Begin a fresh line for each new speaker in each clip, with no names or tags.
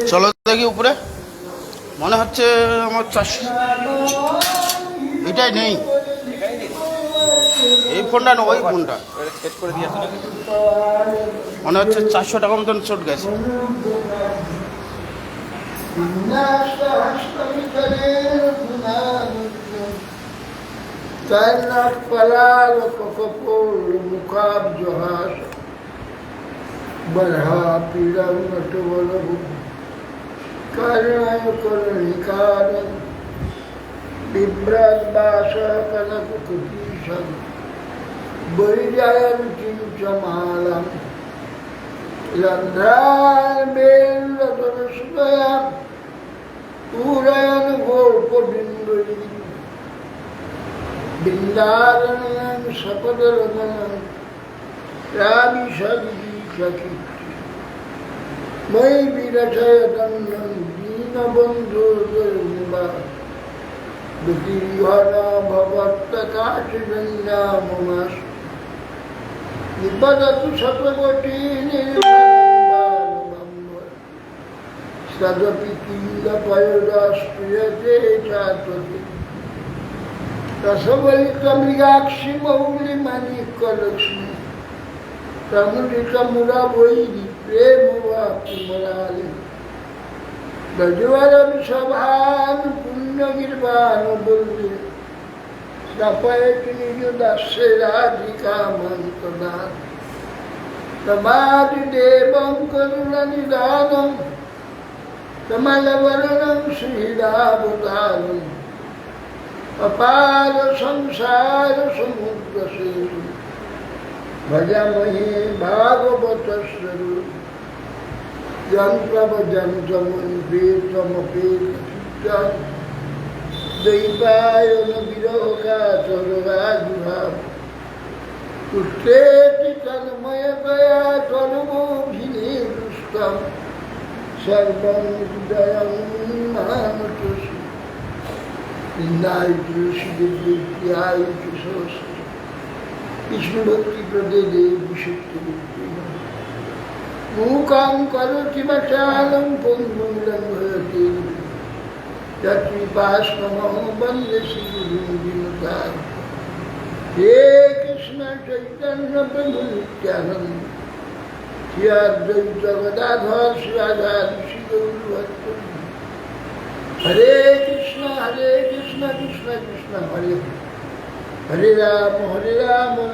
চলো দেখি উপরে, মনে হচ্ছে আমার 400, এটাই নেই, এই ফোনটা না, ওই ফোনটা
সেট করে দিয়েছে নাকি?
মনে হচ্ছে 400 টাকা মতন চট গেছে।
बढ़ा पीड़ा नटवल करणाय करणिकार बिभ्रत बास कनक कुटीशम बलिजायन चिंचमालम रंध्रान बेल रतनसुदया पूरयन गोप बिंदुरी बिंदारण्यम सपदरगनम रामी सदी सखी मयि विरचय दंडन दीनबंधु दुर्निवा दुतिहरा भवत्तकाचिरन्या ममस् निबदतु शतकोटि निर्मलम् सदपि किल्लपयोदास्प्रियते चात्वति रसवलितमृगाक्षि मौलिमणिकलक्ष्मी तमुदितमुरा वैरी प्रेम वाक्य मराले गजवर सभान पुण्य गिरवान बोले सपैत निज दास्य राधिका मंत्रदान तमादि देवं करुण निदानम कमलवरणं श्रीरावतारम अपार संसार समुद्र सेतु भजमहे भागवत स्वरूप यंत्रमपेत दैवायन विरोगाचरगाजुभाव उत्तेति तन्मयतया तनुमोभिनिरुष्टं सर्वं हृदयं मानतोऽस्मि निन्दायुष्यविद्यायुष विष्णु भक्ति प्रदे विशुद्धि मूकां करोति वचालं पुंगुं लंघयति यत्कृपास्महो वन्दे श्रीगुरुं विनुताम् हे कृष्ण चैतन्य प्रभु नित्यानंद श्री अद्वैत गदाधर श्रीराधारि श्रीगौरभक्तवृंद हरे कृष्ण कृष्ण कृष्ण हरे हरे राम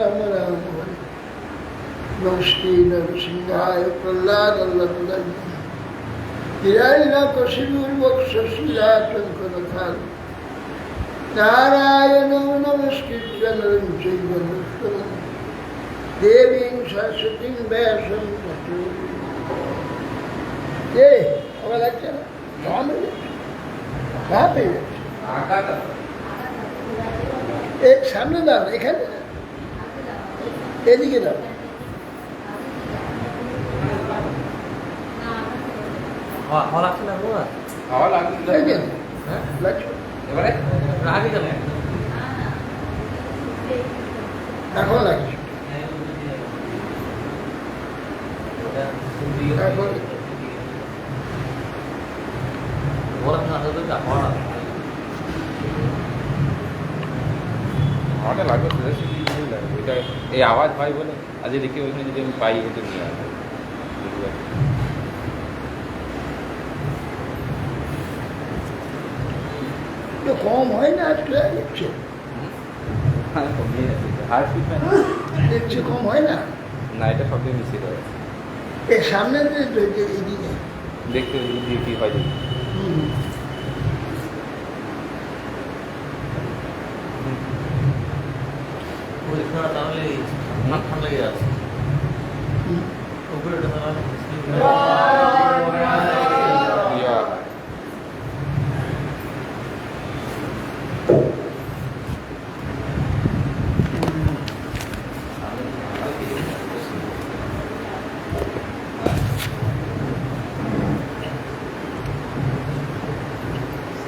राम राम हरे नमस्ते नरसिंहाय प्रह्लाद हिरण्यकशिपुर्वक्षशिलाशंकरखाल नारायणं नमस्कृत्य नरं चैव नरोत्तमं देवीं सरस्वतीं व्यासं ततो ये আবার লাগছে না জমে যাচ্ছে আকাটা এই সামনে দাও, এখানে এদিকে দাও।
হাওয়া লাগছে না বাবা? হাওয়া লাগছে। হ্যাঁ লাগছে। এবারে রাখি কেন?
এখন লাগছে। এখন
ওরা না তো হাওয়া লাগছে। হাওয়াটা লাগবে তো এটা এই আওয়াজ হয় বলে আজ দেখি ওইখানে যদি আমি পাই এটা নিয়ে আসবো।
তো কম হয় না আজকে দেখছে,
হার্ট ফিট
দেখছে কম হয় না।
না এটা সবই মিশিয়ে দেওয়া
এর সামনে এদিকে
দেখতে দিয়ে কি হয় দেখি। তাহলে মাথা লেগে আছে উপরে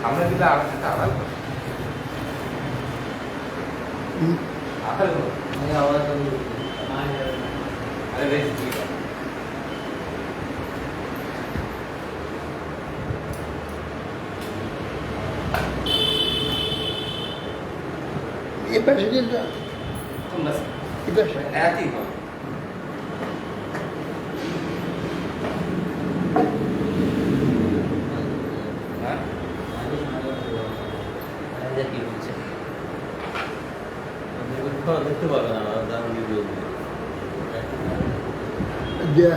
আমরা দিলে আলাদা अरे बेश ठीक है
ये पैसे दे दो
तुम बस
इधर से
ऐसी हो
দেখতে পাবে না দাম ভিডিও
दिया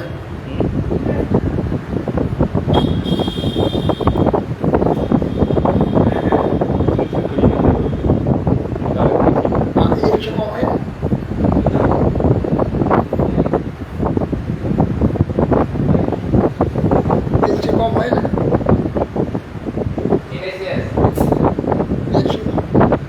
एक समय है एक से कम है ना
यस यस
एक से
घूम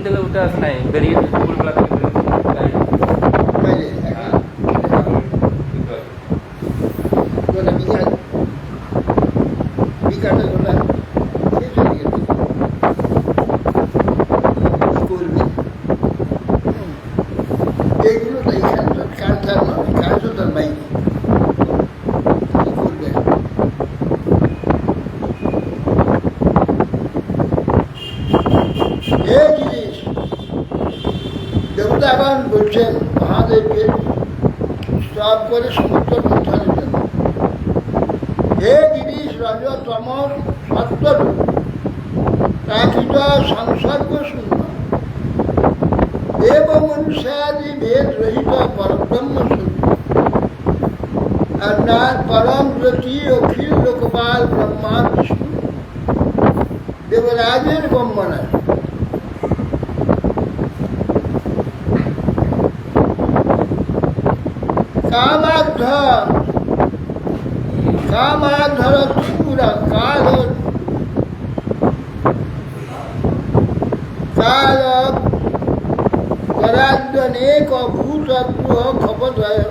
থেকে উঠে আসে নাই বেরিয়ে ফুলগুলা থেকে বেরিয়ে
এইগুলো তো এখানকার কালচার নয় কালচার বাইরে কি করবে এই জিনিস দেবতাগণ বলছেন মহাদেবকে সব করে সমুদ্র মন্থনের জন্য হে জিনিস রজতম সত্যরূপ প্রাকৃত সংসর্গ শূন্য দেব মনুষ্যাদি ভেদ রহিত পরব্রহ্ম স্বরূপ অর্থাৎ পরম জ্যোতি অখিল লোকপাল ব্রহ্মা বিষ্ণু দেবরাজের ব্রহ্মণা কামাধর ত্রিপুরা কাল পরাজ্ঞনেক ভূতগ্রহ খপদয়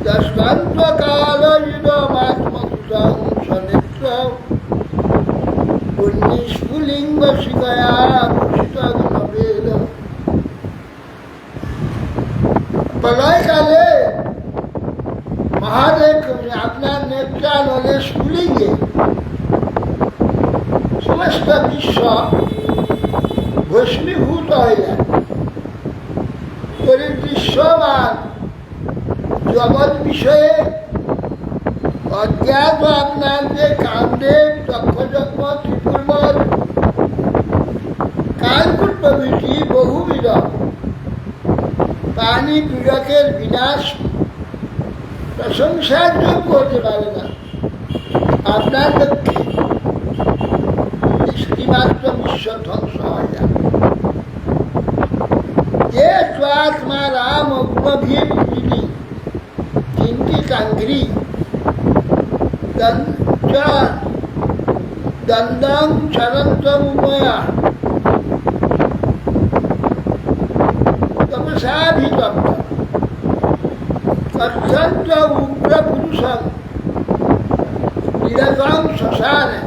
দশকাল ইদমাত্মকুতং সনেত্র পুণ্যস্ফুলিঙ্গ শিখয়া ভূষিত নবেদ প্রলয়কালে মহাদেব আপনার নেত্রানলে স্ফুলিঙ্গে সমস্ত বিশ্ব ভস্মীভূত হয়ে যায় দৃশ্যমান জগৎ বিষয়ে অজ্ঞাত আপনার যে কামদেব দক্ষযজ্ঞ ত্রিপুর্বল কালকুট প্রভৃতি বহুবিধ প্রাণী পীড়কের বিনাশ প্রশংসার যোগ্য হতে পারে না আপনার লক্ষ্যে একটিমাত্র বিশ্ব ধ্বংস হয়ে যায় যে স্বাত্মা রাম অগ্নভীম দিদি চিন্তিকাঙ্ঘ্রি দন্দং চরন্তময়া তপসাভিতপ্ত অত্যন্ত উগ্র পুরুষং নিরতং শ্মশানে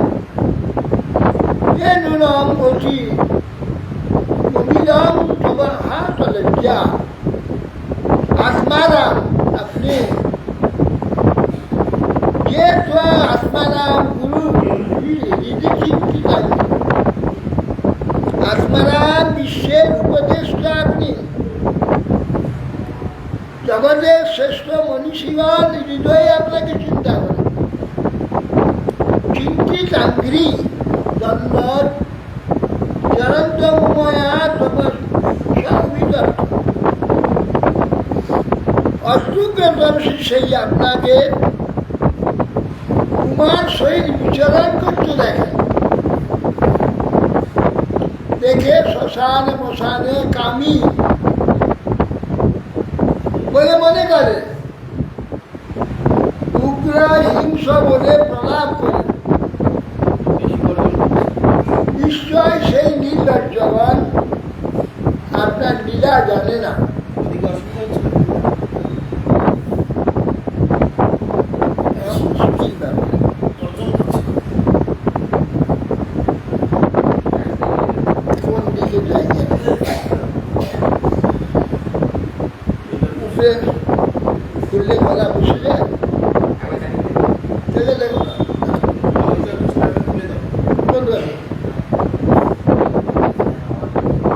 নুনম অতি অবিলম তোমার হাত লজ্জা आत्माराम अपने ये तो आत्माराम गुरु आत्माराम विश्वेर उपदेष्टा अपनी जगतेर श्रेष्ठ मनीषीगण हृदय आपनाके चिंता करे चिंतित आंग्री दंडर चरंत मया तपस्या দীর্ঘদর্শী সেই আপনাকে কুমার সহিত বিচরণ করতে দেখেন, দেখে শ্মশানে মশানে কামি বলে মনে করে, উগ্র হিংস বলে প্রলাপ করে। নিশ্চয় সেই নির্লজ্জবান আপনার লীলা জানে না।
ওদিকে অসুবিধা হচ্ছে?
মুশকিল ব্যাপার।
তর্জন করছে।
কোন দিকে যাই উপরে খুললে গলা বসে যায়, দেখে দেখো না
খুলে দাও।
কোন রকম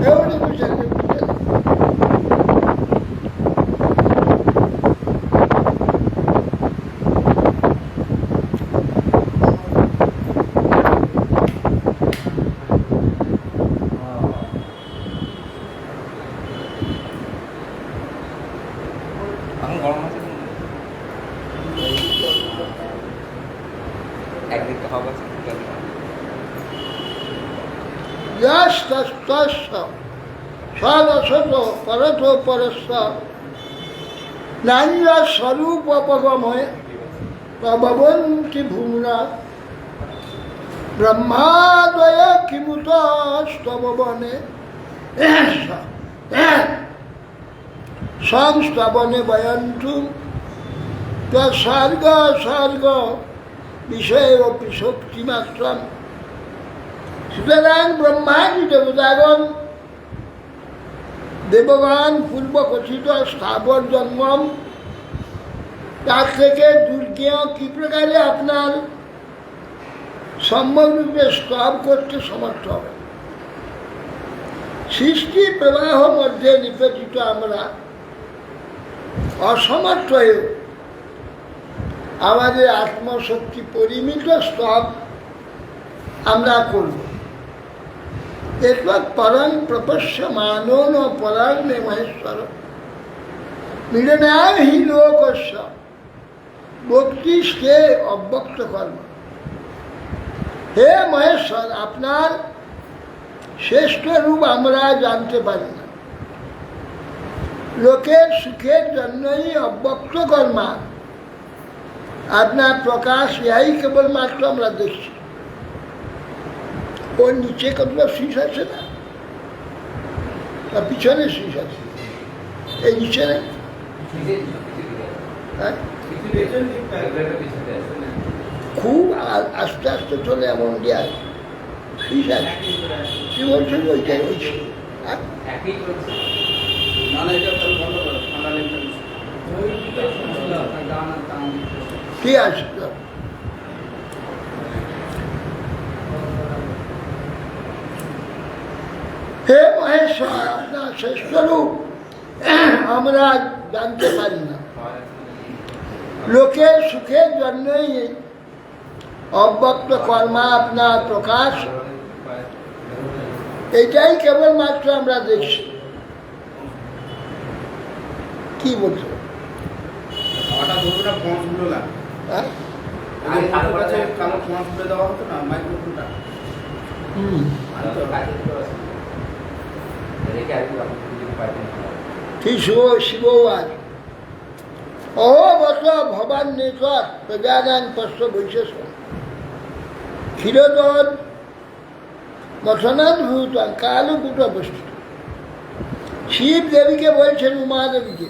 এমনি বুঝে বুঝে
এখন গরম আছে একদিক তো হবে
সদশত পরথ পরস্ত নারীরা স্বরূপ অপগময় প্রভবন্তি ভূমরা ব্রহ্মাদয় কিমুত স্তবনে সংস্তবনে বয়ন্তু স্বর্গ স্বর্গ বিষয় অপি শক্তিমাত্রম। সুতরাং ব্রহ্মাদি দেবতাগণ দেবগণ পূর্বকথিত স্থাবর জন্মম তার থেকে দুর্গেয় কি প্রকারে আপনার সম্যকরূপে স্তব করতে সমর্থ হবে। সৃষ্টি প্রবাহ মধ্যে নিপতিত আমরা অসমর্থ হয়েও আমাদের আত্মশক্তি পরিমিত স্তব আমরা করব। এরপর পরং প্রপশ্যমানো ন পরং মে মহেশ্বর মিলনায় হি লোকস্য বক্তিষ্কে অব্যক্ত কর্ম। হে মহেশ্বর, আপনার শ্রেষ্ঠ রূপ আমরা জানতে পারি না। লোকের সুখের জন্যই অব্যক্ত কর্মা আপনার প্রকাশ, ইহাই কেবলমাত্র আমরা দেখছি। ওর নিচে কতটা শীষ আছে না, তার পিছনে শীষ আছে, এই নিচে নেই। হ্যাঁ, খুব আস্তে আস্তে চলে এমন দিয়ে আছে, শীষ আছে। কি বলছেন? ওইটাই হয়েছে। হ্যাঁ,
না না, এটা তাহলে বন্ধ করো, ঠান্ডা লেগে
ঠিক আছে। হে মহেশ্বর, আপনার শ্রেষ্ঠ রূপ আমরা জানতে পারি না। লোকের সুখের জন্যই অব্যক্ত কর্মা আপনার প্রকাশ, এইটাই কেবলমাত্র আমরা দেখছি। কি বলছো?
হঠাৎ ধরবে না, ফোঁসগুলো লাগে।
হ্যাঁ,
কালো কাছে কালো ফোঁস খুলে দেওয়া হতো না মাইক্রোফোনটা।
ঠিক শিববাদ অহবত ভবান নেতর প্রজানান পশ্চ বৈশেষ ক্ষীরোদর মথনাদ ভূত কালকূট অবস্থিত। শিব দেবীকে বলছেন, উমা দেবীকে,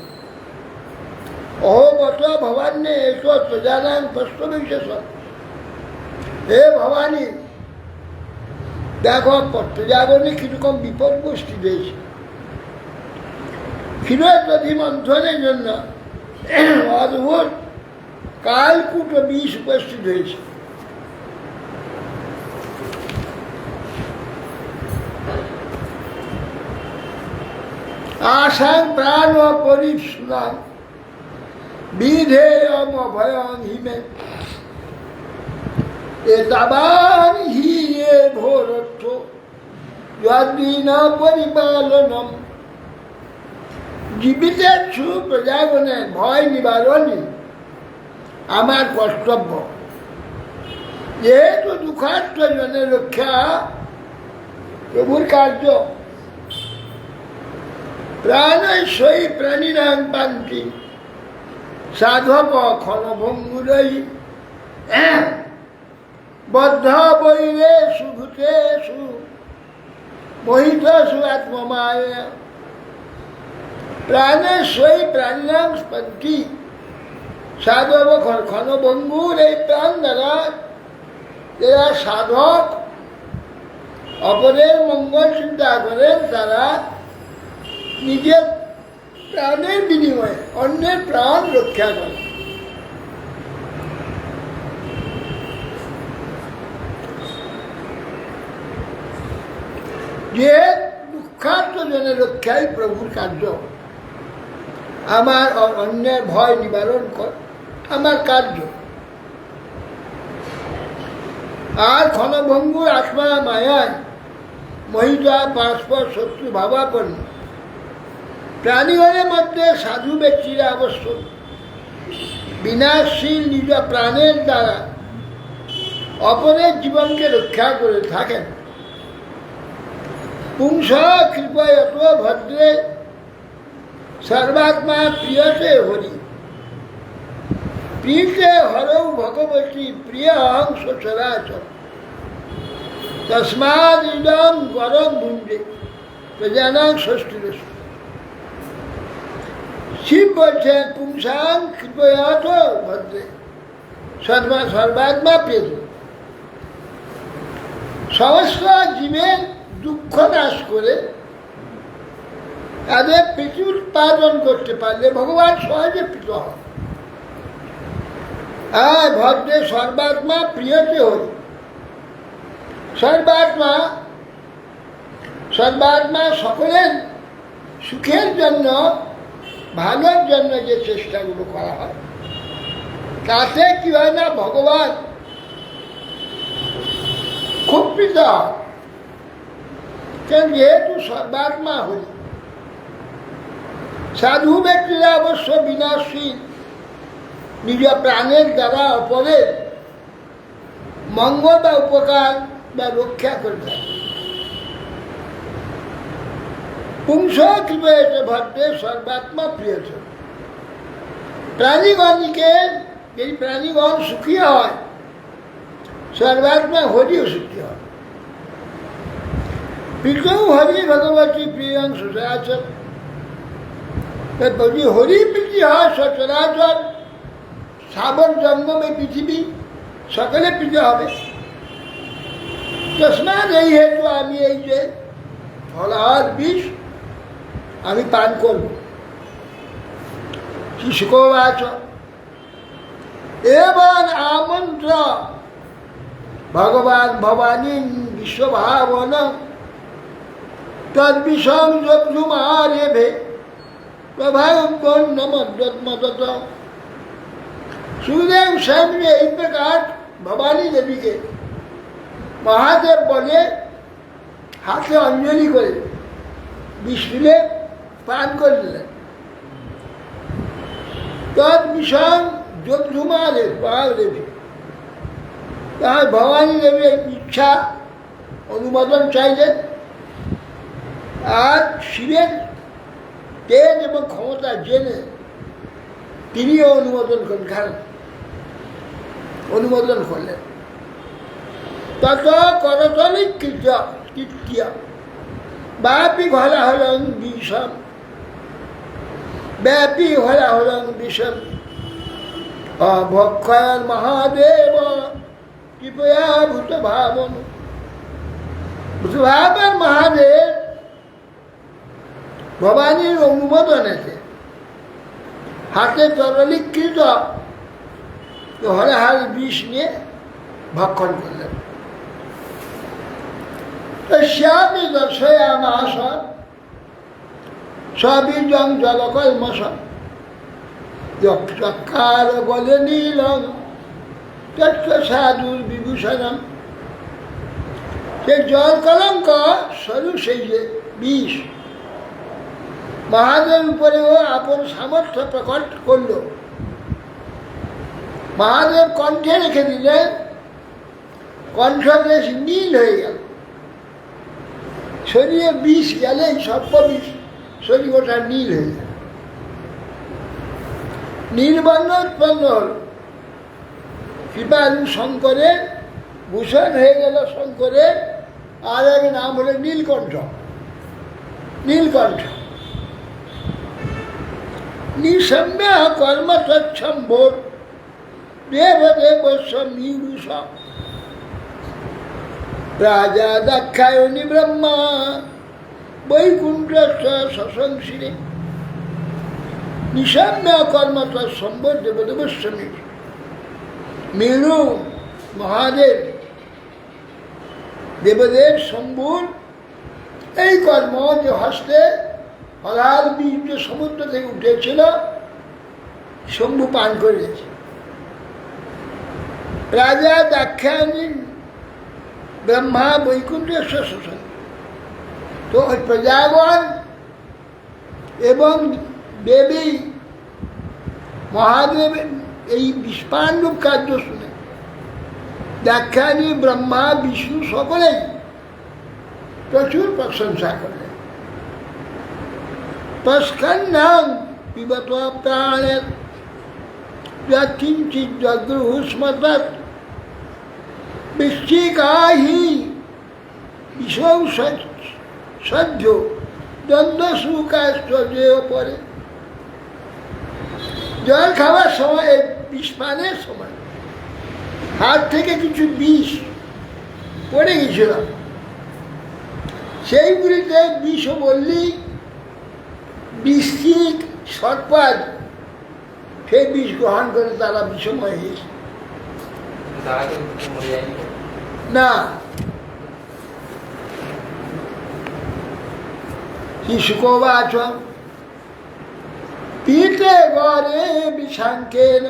অহবত ভবান্যে এসো প্রজানান পশ্চ বৈশেষ। হে ভবানী, দেখো প্রজাগণে কিরকম বিপদ গোষ্ঠী রয়েছে। ক্ষীরোদধি মন্থনের জন্য অদ্ভুত কালকূট বিষ উপস্থিত হয়েছে। আসাং প্রাণ পরিশুনাং বিধেয়ম অভয়ং হিমে এতাবান হি এ ভোরর্থ যদিন পরিপালনম জীবিতের সুপ্রজাগণের ভয় নিবারণই আমার কর্তব্য। যেহেতু দুঃখার্থ জনের রক্ষা প্রভুর কার্য, প্রাণৈ প্রাণীরাং পান্তি সাধক ক্ষণভঙ্গুরৈ বদ্ধ বৈরেষু ভূতেষু মোহিতসু আত্মমায়া। প্রাণেশ্বই প্রাণীরাং পান্তি সাধক ক্ষণভঙ্গুর, এই প্রাণ দ্বারা যারা সাধক অপরের মঙ্গল চিন্তা করেন, তারা নিজের প্রাণের বিনিময়ে অন্যের প্রাণ রক্ষা করে। যে দুঃখার্ত জনের রক্ষাই প্রভুর কার্য, আমার অন্যের ভয় নিবারণ কর আমার কার্য। আর ক্ষণভঙ্গুর আত্মা মায়ায় মহিতা পরস্পর শত্রু ভাবাপন্ন প্রাণীগণের মধ্যে সাধু ব্যক্তিরা আবশ্যক বিনাশশীল নিজ প্রাণের দ্বারা অপরের জীবনকে রক্ষা করে থাকেন। পুংস কৃপয়ত ভদ্রে সর্বাত্মা প্রিয়তে হরি, প্রিয়তে হরৌ ভগবতী প্রিয় অহং সচরাচর তস্মাদ ইদং গরম ভুঞ্জে প্রজানাং ষষ্ঠীরস। শিব বলছেন পুংসাং কৃপয়াত ভদ্রে সর্বাত্মা প্রিয়ত, সমস্ত জীবের দুঃখ নাশ করে তাদের প্রীতি উৎপাদন করতে পারলে ভগবান সহজে প্রীত হয়। আর ভদ্রে সর্বাত্মা প্রিয়তে হরি, সর্বাত্মা সকলের সুখের জন্য, ভালোর জন্য যে চেষ্টাগুলো করা হয়, তাতে কি হয় না, ভগবান খুব প্রীত হয়। যেহেতু সর্বাত্মা হরি, সাধু ব্যক্তিরা অবশ্য বিনাশীল নিজ প্রাণের দ্বারা অপরের মঙ্গল বা উপকার বা রক্ষা করে থাকে। পুংস কৃপয়তে ভদ্রে সর্বাত্মা প্রিয়ত, প্রাণীগণকে এই প্রাণীগণ সুখী হয়, সর্বাত্মা হরিও সুখী হয়। প্রীতৌ হরি ভগবতী প্রিয়ং সচরাচর, যদি হরি প্রীতি হয় সচরাচর সাবর জঙ্গমে পৃথিবী সকলে প্রীতি হবে। তস্মাৎ এই হেতু আমি এই যে ফলাহার বিষ আমি পান করব। শুকোবাচ এবং আমন্ত্র ভগবান ভবানী বিশ্বভাবন তদ্বিষম যুমারেভে প্রভাবত। সুখদেব সামনে এই প্রকার ভবানী দেবীকে মহাদেব বলে হাতে অঞ্জলি করে বিষ্ণুলে পান করে দিলেন। তদ্বিষম যুমারে দেবী, তার ভবানী দেবীর ইচ্ছা অনুমোদন চাইলেন। আর শিবের তেজ এবং ক্ষমতা জেনে তিনিও অনুমোদন করলেন। তত করতলি কৃত্য ব্যাপী ঘোলা হলং বিষম, ব্যাপী ঘোলা হলং বিষম অভক্ষয়ন মহাদেব কৃপয়া ভূত ভাবন। ভূতভাবন মহাদেব ভবানীর অনুমোদনেতে হাতে তরলীকৃত হলাহাল বিষ নিয়ে ভক্ষণ করলেন। শ্যামি দর্শয়ামাস সবীজং জলকল্মষম চক্ষার বলে নীলং তত্ত্ব সাধুর বিভূষণম। সে জল কলঙ্ক সরু সেই যে বিষ, মহাদেব উপরেও আপন সামর্থ্য প্রকট করল। মহাদেব কণ্ঠে রেখে দিলেন, কণ্ঠদেশ নীল হয়ে গেল। শরীরে বিষ গেলে সর্প বিষ শরীর ওটা নীল হয়ে গেল, নীলবর্ণ উৎপন্ন হল। কৃপালু শঙ্করের ভূষণ হয়ে গেল শঙ্করের আর এক নাম হলো নীলকণ্ঠ। নীলকণ্ঠ নিঃসম্য কর্ম তৎসম্ভোর দেবদেব সমীরুষ রাজা দাক্ষায়ণী ব্রহ্মা বৈকুণ্ঠ শশংসিরে। নিঃসম্য কর্ম তৎসম্ভোর দেবদেব সমীর মেরু মহাদেব দেবদেব শম্ভুর এই কর্ম যে হস্তে হলাল বীজ যে সমুদ্র থেকে উঠেছিল শম্ভু পান করেছে। রাজা দাক্ষায়ণী ব্রহ্মা বৈকুণ্ঠেশ্বর শোষণ, তো ওই প্রজাগণ এবং দেবী মহাদেবের এই বিস্পান্ডব কার্য শুনে দাক্ষায়ণী ব্রহ্মা বিষ্ণু সকলেই প্রচুর প্রশংসা করলেন। তস্কন্নাং পিবত প্রাণের যৎকিঞ্চিৎ যদ্রুস্মতৎ বৃশ্চিকাহি বিষৌ সহ্য দ্বন্দ্বসুকাশ্চর্যেয় পরে। জল খাওয়ার সময় বিষপানের সময় হাত থেকে কিছু বিষ পড়ে গেছিল, সেইগুলিতে বিষ বললি বৃশ্চিক সর্পাদ সেই বিষ গ্রহণ করে তারা বিষময় হয়েছে। না, শিশুকোবাচ পীতে গরে বিষাঙ্কেন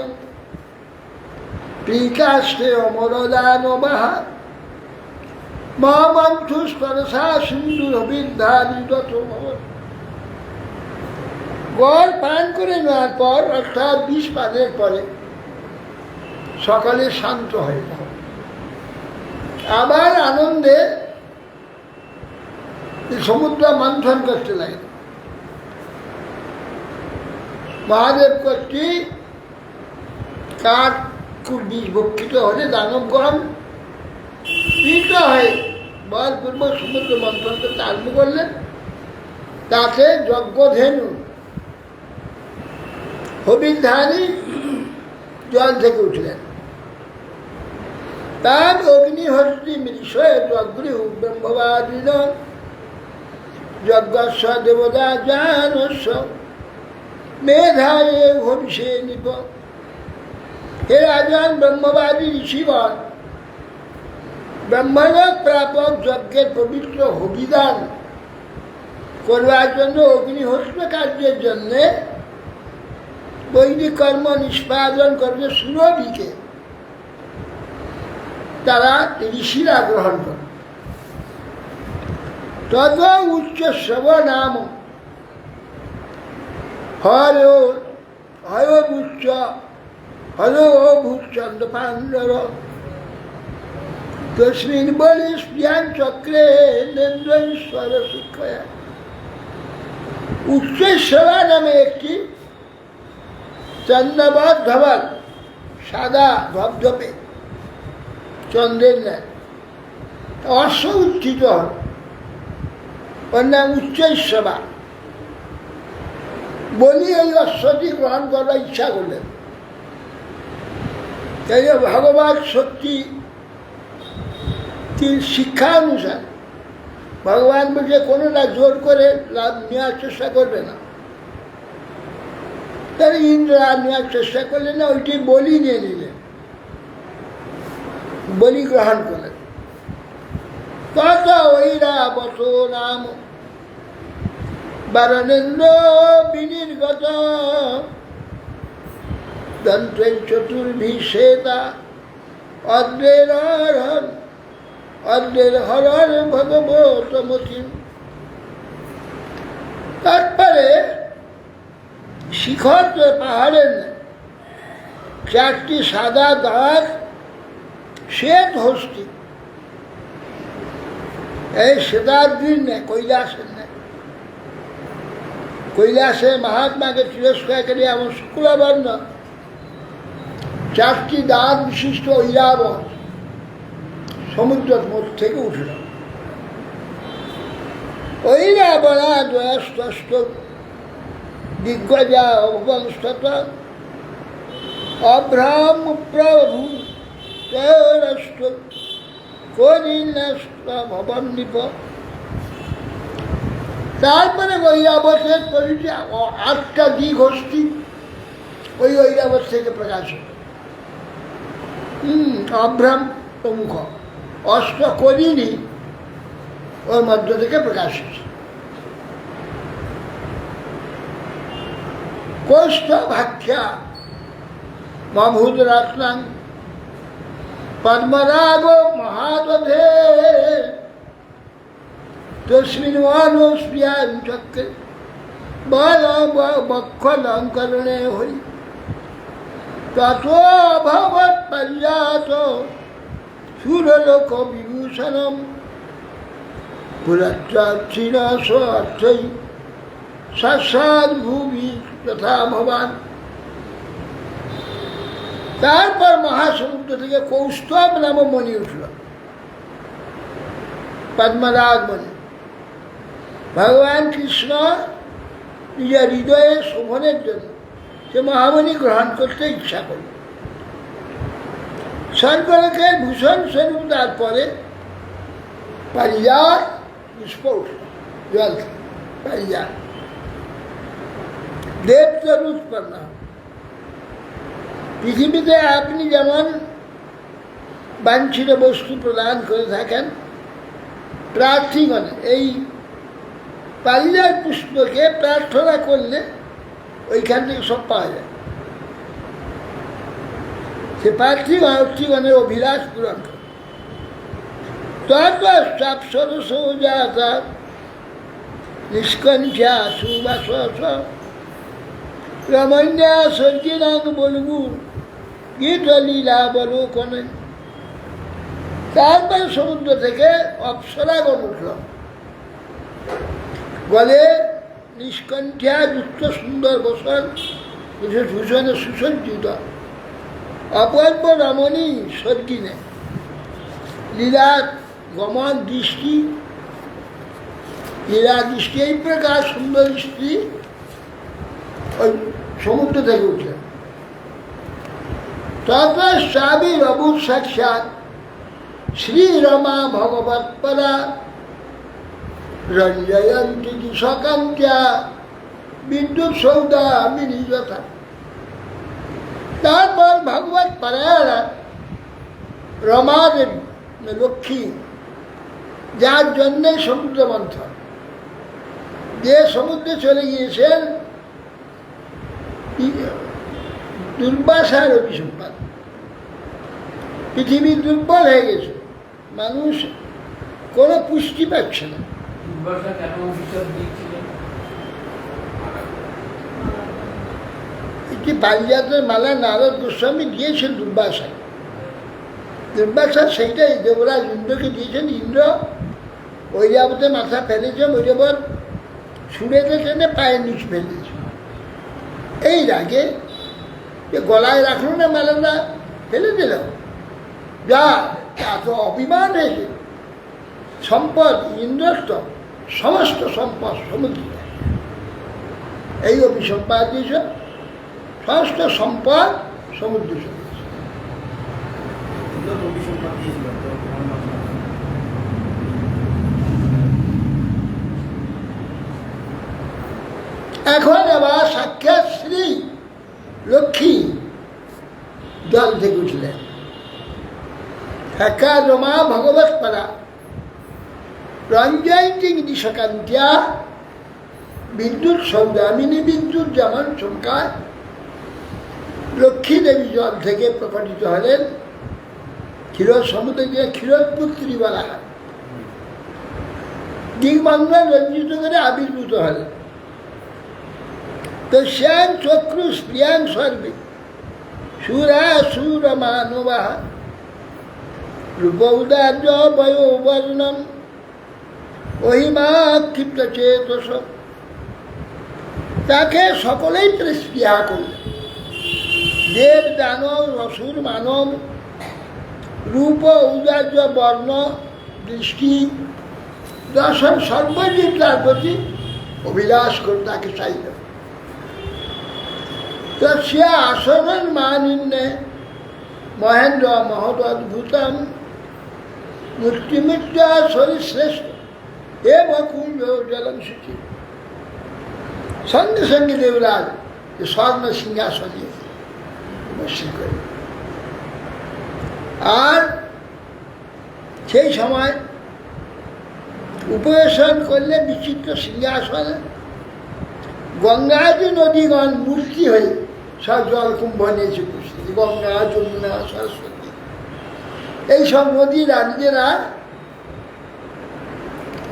প্রিকাষ্টে অমরদানবাহ মন্থুস্তরসা সিন্ধুর বিদ্যানিত। গড় পান করে নেওয়ার পর অর্থাৎ বিষ পানের পরে সকালে শান্ত হয়ে যায়, আবার আনন্দে সমুদ্র মন্থন করতে লাগে। মহাদেব কর্তৃক কাঠ খুব বিষ ভক্ষিত হলে দানবগণ পীড়িত হয়ে বলপূর্বক সমুদ্র মন্থন করতে আরম্ভ করলেন। তাতে যজ্ঞধেনু হবিধানী জল থেকে উঠলেন। তার অগ্নিহস্তি মৃষয় যজ্ঞ ব্রহ্মবাদীন যজ্ঞস্ব দেবতা জানস্ব মেধায়ে ভবিষ্যে নিপ। হে রাজন ব্রহ্মবাদী ঋষিগণ, ব্রহ্মলোক প্রাপক যজ্ঞের পবিত্র হবিদান করবার জন্য অগ্নিহোত্র কার্যের জন্যে বৈদিক কর্ম নিষ্পাদন করবে সুরভিকে তারা ঋষিরা গ্রহণ করে। তত উচ্চ শ্রব নাম হয়োচ্চ হয়োভূচন্দ পাণ্ডর তস্মিন বলি স্প্রিয়ান চক্রে নেন্দ্রেশ্বর শিক্ষয়া। উচ্চেশ্বরা নামে একটি চন্দ্রবৎ ধবল সাদা ধবধবে চন্দ্রের ন্যায় অশ্ব উত্থিত হল, ওর নাম উচ্চেশ্বরা। বলি এই অশ্বটি গ্রহণ করার ইচ্ছা করলেন। তাই ভগবান শক্তি শিক্ষা অনুসার ভগবান বলছে কোনোটা জোর করে লাভ নেওয়ার চেষ্টা করবে না। তাহলে ইন্দ্র আর নেওয়ার চেষ্টা করলেন না, ওইটি বলি নিয়ে নিলেন, বলি গ্রহণ করলেন। তত ঐরাবত নাম বারণেন্দ্র বিনির্গত দন্ত্রে চতুর্ভিষেতা অদ্রের হরণ ভগবতমতি। তারপরে শিখর তো পাহাড়ের নেই, চারটি সাদা দাগ, শ্বেত হস্তি। এই শ্বেতাদ্রির নেই, কৈলাসের নেই। কৈলাসে মহাত্মাকে তিরস্কার করে এমন শুক্লবর্ণ চারটি দাঁত বিশিষ্ট ঐরাবত সমুদ্রের মধ্য থেকে উঠল। ঐরাবণা দয়াস্ত দিগ্গজা অভবংশত অভ্রাম প্রভু তৈরস্ত করিনস্ত ভবন নিপ। তারপরে ঐরাবতের পরিচয় 8টা দিক হস্তি ওই ঐরাবত থেকে প্রকাশিত। অভ্রাম প্রমুখ 8 করিনি ওর মধ্য থেকে প্রকাশিত। কোষ্ঠ ভাখ্যা মভূত রত্নাং পদ্মরাগ মহাদধে তস্মিন ওয়ানোস্পিয়ান চক্রে বক্ষলঙ্করণে হই ততো ভবৎ পর্যাত সুরলোক বিভূষণম পুরচ্ছিনাশ অর্থই সাক্ষাৎ ভূমি তথা ভবান। তারপর মহাসমুদ্র থেকে কৌস্তব নাম মণি উঠল, পদ্মরাগ মণি। ভগবান কৃষ্ণ নিজের হৃদয়ে শোভনের জন্য সে মহামণি গ্রহণ করতে ইচ্ছা করল। স্বর্গলোকের ভূষণ স্বরূপ তারপরে পারিজাত পুষ্প উঠল জল থেকে, পারিজাত দেবতর উৎপন্ন। পৃথিবীতে আপনি যেমন বাঞ্ছিত বস্তু প্রদান করে থাকেন, প্রার্থীগণে এই পারিজাত পুষ্পকে প্রার্থনা করলে ওইখান থেকে সব পাওয়া যায়। সে প্রার্থীগণের অভিলাষ পূরণ করে। তারপর সাপসরস জাতা নিষ্কণ্ঠা সুবাস রমণ্যা সর্জিনাং বলবু গীত লীলা বলোকনে। তারপর সমুদ্র থেকে অপ্সরাগণ উঠল, গলে নিষ্কণ্ঠা যুক্ত সুন্দর বসন ভূষণে সুসজ্জিত অপূর্ব রমণী স্বর্গিনে লীলা গমন দৃষ্টি, লীলা দৃষ্টি এই প্রকার সুন্দর স্ত্রী ওই সমুদ্র থেকে উঠলেন। তারপর স্বামী রবু সাক্ষাৎ শ্রীরমা ভগবৎপরা রঞ্জয়ন্তী দিশকান্ত্যা বিদ্যুৎ সৌদামিনী যথা। তারপর ভগবত পারায়ণা রমা দেবী লক্ষ্মী, যার জন্যে সমুদ্র মন্থন, যে সমুদ্রে চলে গিয়েছেন দুর্বাসার অভিসম্পাদ। পৃথিবী দুর্বল হয়ে গেছে, মানুষ কোনো পুষ্টি পাচ্ছে না। একটি পারিজাতের মালা নারদ গোস্বামী দিয়েছেন দুর্বাসায়। দুর্বাসা সেইটাই দেবরাজ ইন্দ্রকে দিয়েছেন। ইন্দ্র ঐরাবতে মাথা ফেলেছেন, ঐরাবত ছুঁড়েতে টেনে পায়ের নিচ ফেলেছে। এই রাগে যে গলায় রাখলো না মালাটা, ফেলে দিল। যা এত অভিমান হয়েছে, সম্পদ ইন্দ্রস্ত সমস্ত সম্পদ সমুদ্র, এই অভিসম্পাদ দিয়েছে, সমস্ত সম্পদ সমুদ্র চলেছে। এখন আবার সাক্ষাৎ শ্রী লক্ষ্মী জল থেকে উঠলেন। একা রমা ভগবত পারা রঞ্জয়ন্তী দিশকান্ত্যা বিদ্যুৎ সৌদামিনী, বিদ্যুৎ যেমন চমকায়, লক্ষ্মী দেবী জল থেকে প্রকটিত হলেন। ক্ষীর সমুদ্রকে ক্ষীরোৎপুত্রী বলা হয়। দিগমঙ্গল রঞ্জিত করে আবির্ভূত হলেন। তস্যাং চক্ষুষ প্রিয়াং সর্বে সুরাসুর মানবা রূপৌদার্য বয়োবর্ণম অহিমা ক্ষিপ্ত চেতস। তাকে সকলেই স্পৃহা করলেন, দেব দানব অসুর মানব, রূপ ঔদার্য বর্ণ দৃষ্টি দর্শন সর্বজীব তার প্রতি অভিলাষ করে তাকে চাইল। তস্য আসনের মানিন্যে মহেন্দ্র মহৎ অদ্ভুতম মূর্তিমিত্র সরিশ্রেষ্ঠ এ বকুঞ্জ জলম সূচি। সঙ্গে সঙ্গে দেবরাজ স্বর্ণ সিংহাসনে বসে করে, আর সেই সময় উপবেশন করলে বিচিত্র সিংহাসনে গঙ্গাজি নদীগণ মূর্তি হয়ে সব জলকুম্ভ নিয়েছে উপস্থিত। গঙ্গা, যমুনা, সরস্বতী এইসব নদী রানীরা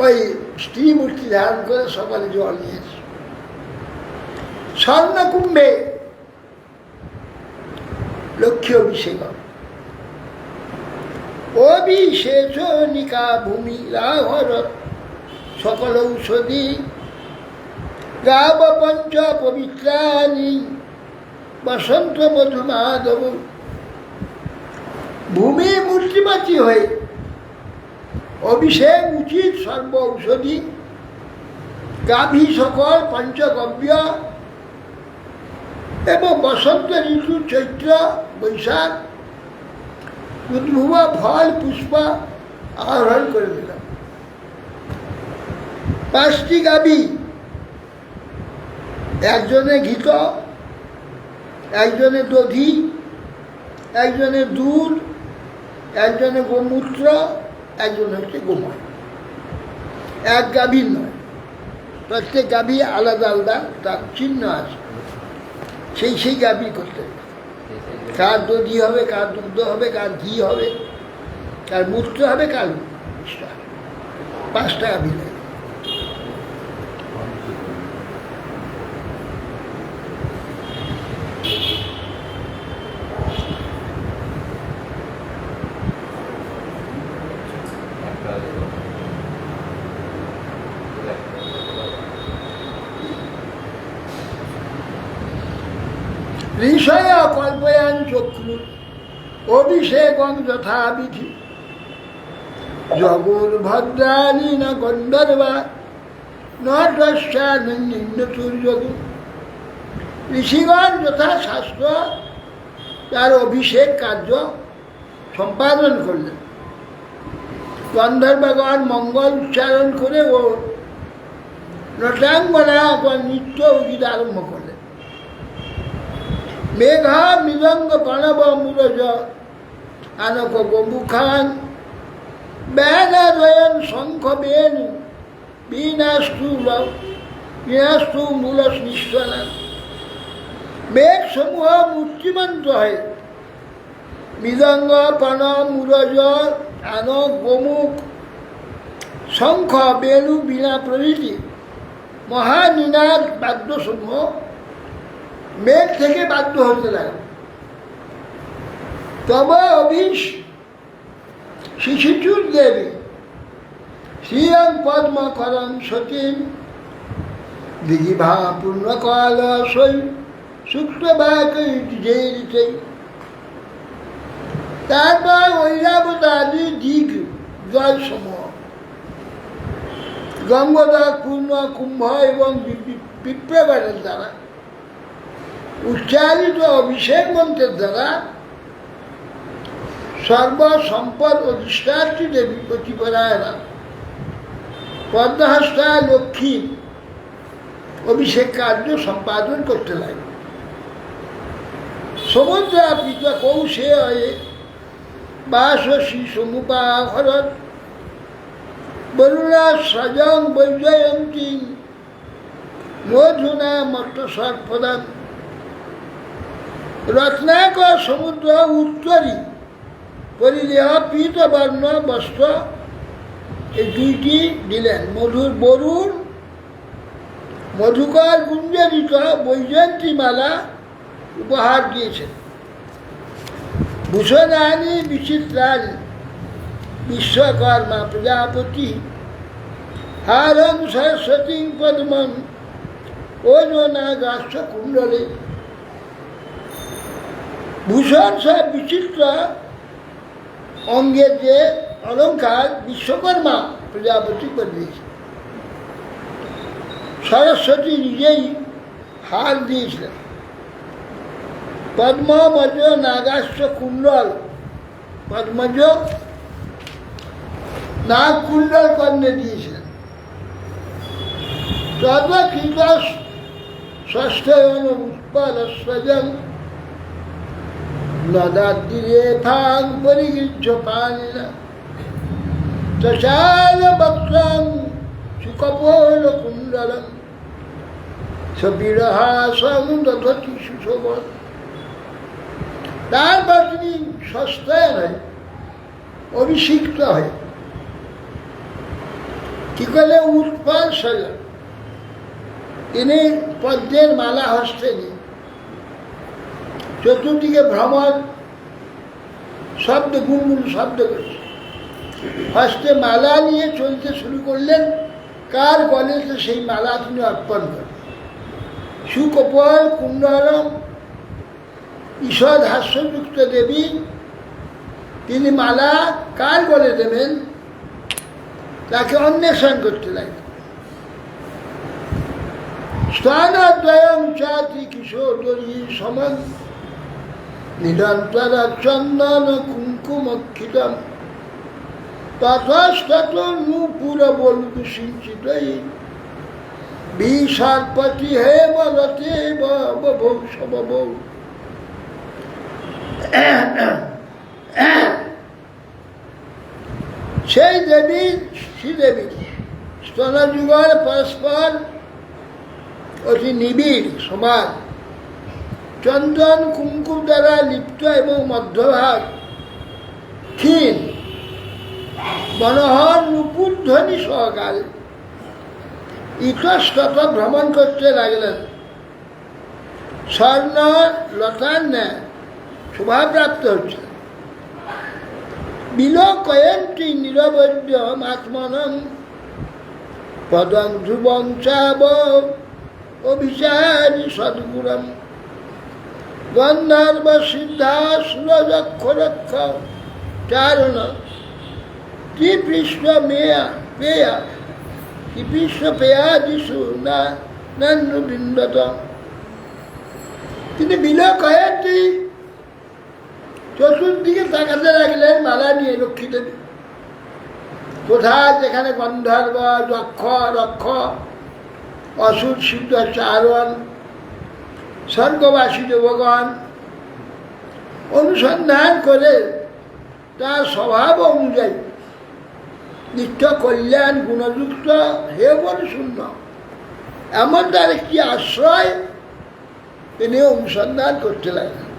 ওই স্ত্রী মূর্তি ধারণ করে সকালে জল নিয়েছে। স্বর্ণকুম্ভে লক্ষ্মী অভিষেক, অভিষেচনিকা ভূমি রাহর সকল ঔষধি গাব পঞ্চ পবিত্রানি বসন্ত মধুমাধব। ভূমি মূর্তিমাতি হয়ে অভিষেক উচিত সর্ব ঔষধি, গাভী সকল পঞ্চগব্য এবং বসন্ত ঋতু চৈত্র বৈশাখ উদ্ভব ফল পুষ্প আহরণ করে দিলাম। 5টি গাভী, একজনে ঘৃত, একজনে দধি, একজনে দুধ, একজনে গোমূত্র, একজন হচ্ছে গোময়। এক গাভীর নয়, প্রত্যেক গাভী আলাদা আলাদা তার চিহ্ন আছে, সেই গাভী করতে হবে। কার দধি হবে, কার দুগ্ধ হবে, কার ঘি হবে, কার মূত্র হবে, কার 5টা গাভী লাগে। ঋষয় কল্পয়ান চক্ষু অভিষেকং যথাবিধি জগুর ভদ্রাণী না গন্ধর্বা নৃন্যতুর্যগু। ঋষিগণ যথাশাস্ত্র তার অভিষেক কার্য সম্পাদন করলেন। গন্ধর্বগণ মঙ্গল উচ্চারণ করে ও নটাঙ্গনা নৃত্য গীত আরম্ভ করলেন। মেঘা মৃদঙ্গ প্রণব মূরজ আনক গোমুখান ব্যানয়ন শঙ্খ বেন বিনাস্তু মূল নিঃসনান। মেঘ সমূহ মূর্তিমন্ত হয়, মৃদঙ্গ প্রণব মূরজ আনক গোমুখ শঙ্খ বেণু বীণা প্রভৃতি মহানিনাদ বাদ্যসমূহ মেঘ থেকে বাধ্য হতে লাগে। তবে অভিষ শিশুচুর দেবী শ্রিয়ং পদ্মকরং সতীম দিঘিভা পূর্ণকাল সৈ শুক্রবাকৈরিতে। তারপর ঐরাবতাদি দিঘ জল সমূহ গঙ্গোদক, পূর্ণ, কুম্ভ এবং বিপ্রবারের দ্বারা উচ্চারিত অভিষেক মন্ত্রের দ্বারা সর্বসম্পদ অধিষ্ঠাত্রী দেবী প্রতিপরায়ণা পদ্মহস্তা লক্ষ্মী অভিষেক কার্য সম্পাদন করতে লাগে। সমুদ্র পিতা কৌশে হয়ে বাসী সমুপাহরত বরুণা সজং বৈজয়ন্তী মধুনা মট্ট সর্পদান। রত্নাকর সমুদ্র উত্তরী পরিদেহ পীতবর্ণ বস্ত্র এই 2টি দিলেন। মধুর বরুণ মধুকর গুঞ্জরিত বৈজয়ন্তী মালা উপহার দিয়েছেন। ভূষণানি বিচিত্রানি বিশ্বকর্মা প্রজাপতি হারং সরস্বতী পদ্মম ওজনাগাস্য কুণ্ডলে। ভূষণ সব বিচিত্র অঙ্গের যে অলঙ্কার বিশ্বকর্মা প্রজাপতি করে দিয়েছে। সরস্বতী নিজেই হার দিয়েছিলেন। পদ্মজ নাগাস্য কুণ্ডল, পদ্মজ নাগ কুণ্ডল কর্ণে দিয়েছিলেন। তদকৃত ষষ্ঠয়ন উৎপল সজল নদাদ্দিরে ফাং পরিগৃহ্য পানিনা চচাল বক্রং সুকপোল কুণ্ডলম সবিরহাসং দধতি সুশোভন। তারপর তিনি সস্তায় হয়, অভিষিক্ত হয়। কি করে? উৎপল সজল, তিনি পদ্মের মালা হস্তে নিয়ে চতুর্দিকে ভ্রমণ, শব্দ গুনগুন শব্দ করছে, হস্তে মালা নিয়ে চলতে শুরু করলেন। কার গলেতে সেই মালা তিনি অর্পণ করেন। সুকপল কুণ্ডলম, ঈষৎ হাস্যযুক্ত দেবী, তিনি মালা কার গলে দেবেন তাকে অন্বেষণ করতে লাগলেন। স্থানদ্বয়ং চাতি কিশোরী সমন নিরন্তর চন্দন কুঙ্কুমক্ষিতম ততস্তত নূপুর বলু সিঞ্চিত বিসর্পতি হে বলতে ববৌ সববৌ। সেই দেবী শ্রীদেবী স্তনযুগল পরস্পর অতি নিবিড় সমান, চন্দন কুঙ্কুম দ্বারা লিপ্ত এবং মধ্যভাগ ক্ষীণ মনোহর নূপুর ধ্বনি সহকারে ইতস্তত ভ্রমণ করতে লাগলেন। স্বর্ণ লতার ন্যায় শোভাপ্রাপ্ত হচ্ছে। বিলোকয়ন্তি নিরবধ্য আত্মনং পদং ধ্রুবং চাব অভিচারী সদ্গুরম গন্ধর্ব সিদ্ধাসুরক্ষরক্ষ চারণ ত্রিপৃষ্ঠ মেয়া পেয়া ত্রিপৃষ্ঠ পেয়াদিষু না নন্দবৃন্দত। তিনি বিলোকয়ন্তি চতুর্দিকে তাকাতে লাগলেন মালা নিয়ে লক্ষ্মী দেবী। কোথায় যেখানে গন্ধর্ব যক্ষ রক্ষ অসুর সিদ্ধ চারণ স্বর্গবাসী দেবগণ অনুসন্ধান করে তার স্বভাব অনুযায়ী নিত্য কল্যাণ গুণযুক্ত হে বলে শূন্য এমন তার একটি আশ্রয় তিনি অনুসন্ধান করতে লাগলেন।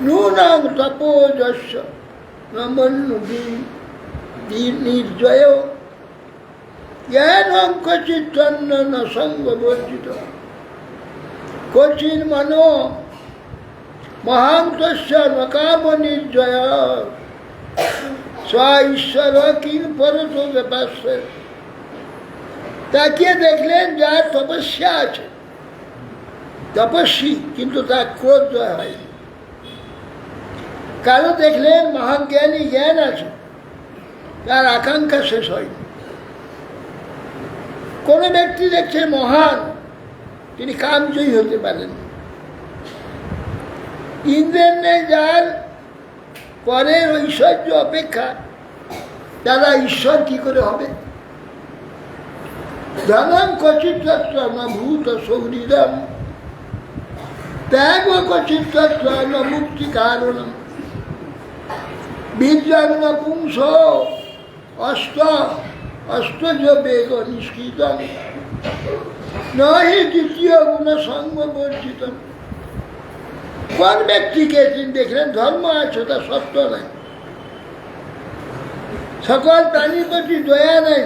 নূনং তপোজস্য নমন্যু নির্জয় জ্ঞানং ক্বচিৎ তন্ন ন সঙ্গবর্জিত ক্বচিন মনো মহান্তস্য নকাম নির্জয় স্ব ঈশ্বর কিং পরত ব্যাপাস্য। তাকিয়ে দেখলেন যার তপস্যা আছে, তপস্বী, কিন্তু তার ক্রোধ জয় হয়নি। কারো দেখলেন মহাজ্ঞানী, জ্ঞান আছে, তার আকাঙ্ক্ষা শেষ হয়নি। কোনো ব্যক্তি দেখছে মহান, তিনি কামজয়ী হতে পারেন। ইন্দ্রের নেই যার পরের ঐশ্বর্য অপেক্ষা তারা ঈশ্বর কি করে হবে? ধনং ক্বচিৎ তত্র ন ভূত সৌহৃদম ত্যাগ ক্বচিৎ তত্র ন মুক্তি কারণম বীর্যং ন পুংস অষ্টজ বেগ নিষ্কৃতম নহি দ্বিতীয় গুণ সঙ্গ বর্জিত। কোন ব্যক্তিকে তিনি দেখলেন ধর্ম আছে, তা সত্য নাই, সকল প্রাণীর প্রতি দয়া নেই,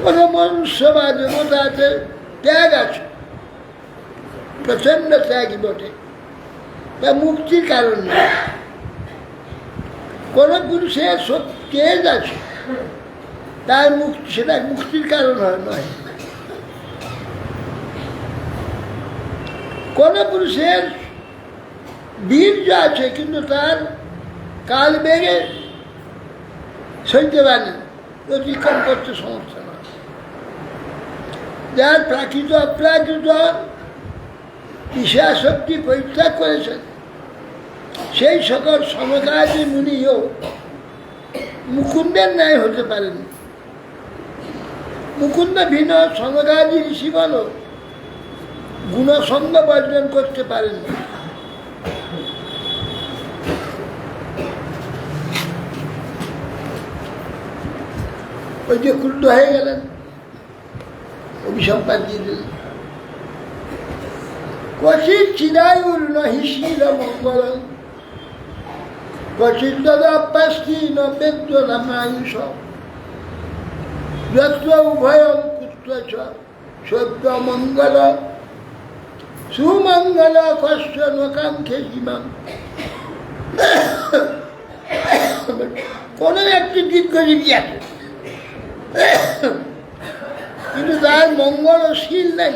কোন মনুষ্য বা দেবতাতে ত্যাগ আছে, প্রচন্ড ত্যাগই বটে, তা মুক্তির কারণ নেই। কোন পুরুষের তেজ আছে, তার মুক্তি, সেটা মুক্তির কারণ নয়। কোন পুরুষের বীর্য আছে, কিন্তু তার কাল বেগে সইতে পারে, অতিক্রম করতে সমস্যা না। যার প্রাকৃত অপ্রাকৃত বিষয়াসক্তি পরিত্যাগ করেছেন, সেই সকল সমকাজী মুনিও মুকুন্দের ন্যায় হতে পারেন। মুকুন্দ ভিন্ন সমকাজী ঋষিগণ গুণসঙ্গ বর্জন করতে পারেন না। ওই যে ক্রুদ্ধ হয়ে গেলেন, অভিসম্পাদ দিয়ে দিলেন, ক্বচিৎ চিরায়ুর নহি শীল মঙ্গলং, ক্বচিৎ তদাপ্যাস্তি ন বেদ্য নামায়ুষ, যত্র উভয়ং কুত্র চ সত্য মঙ্গল, সুমঙ্গল কষ্ট ন কাঙ্ক্ষে জীবন। কোন একটি দীর্ঘজীবী আছে, কিন্তু তার মঙ্গলশীল নেই,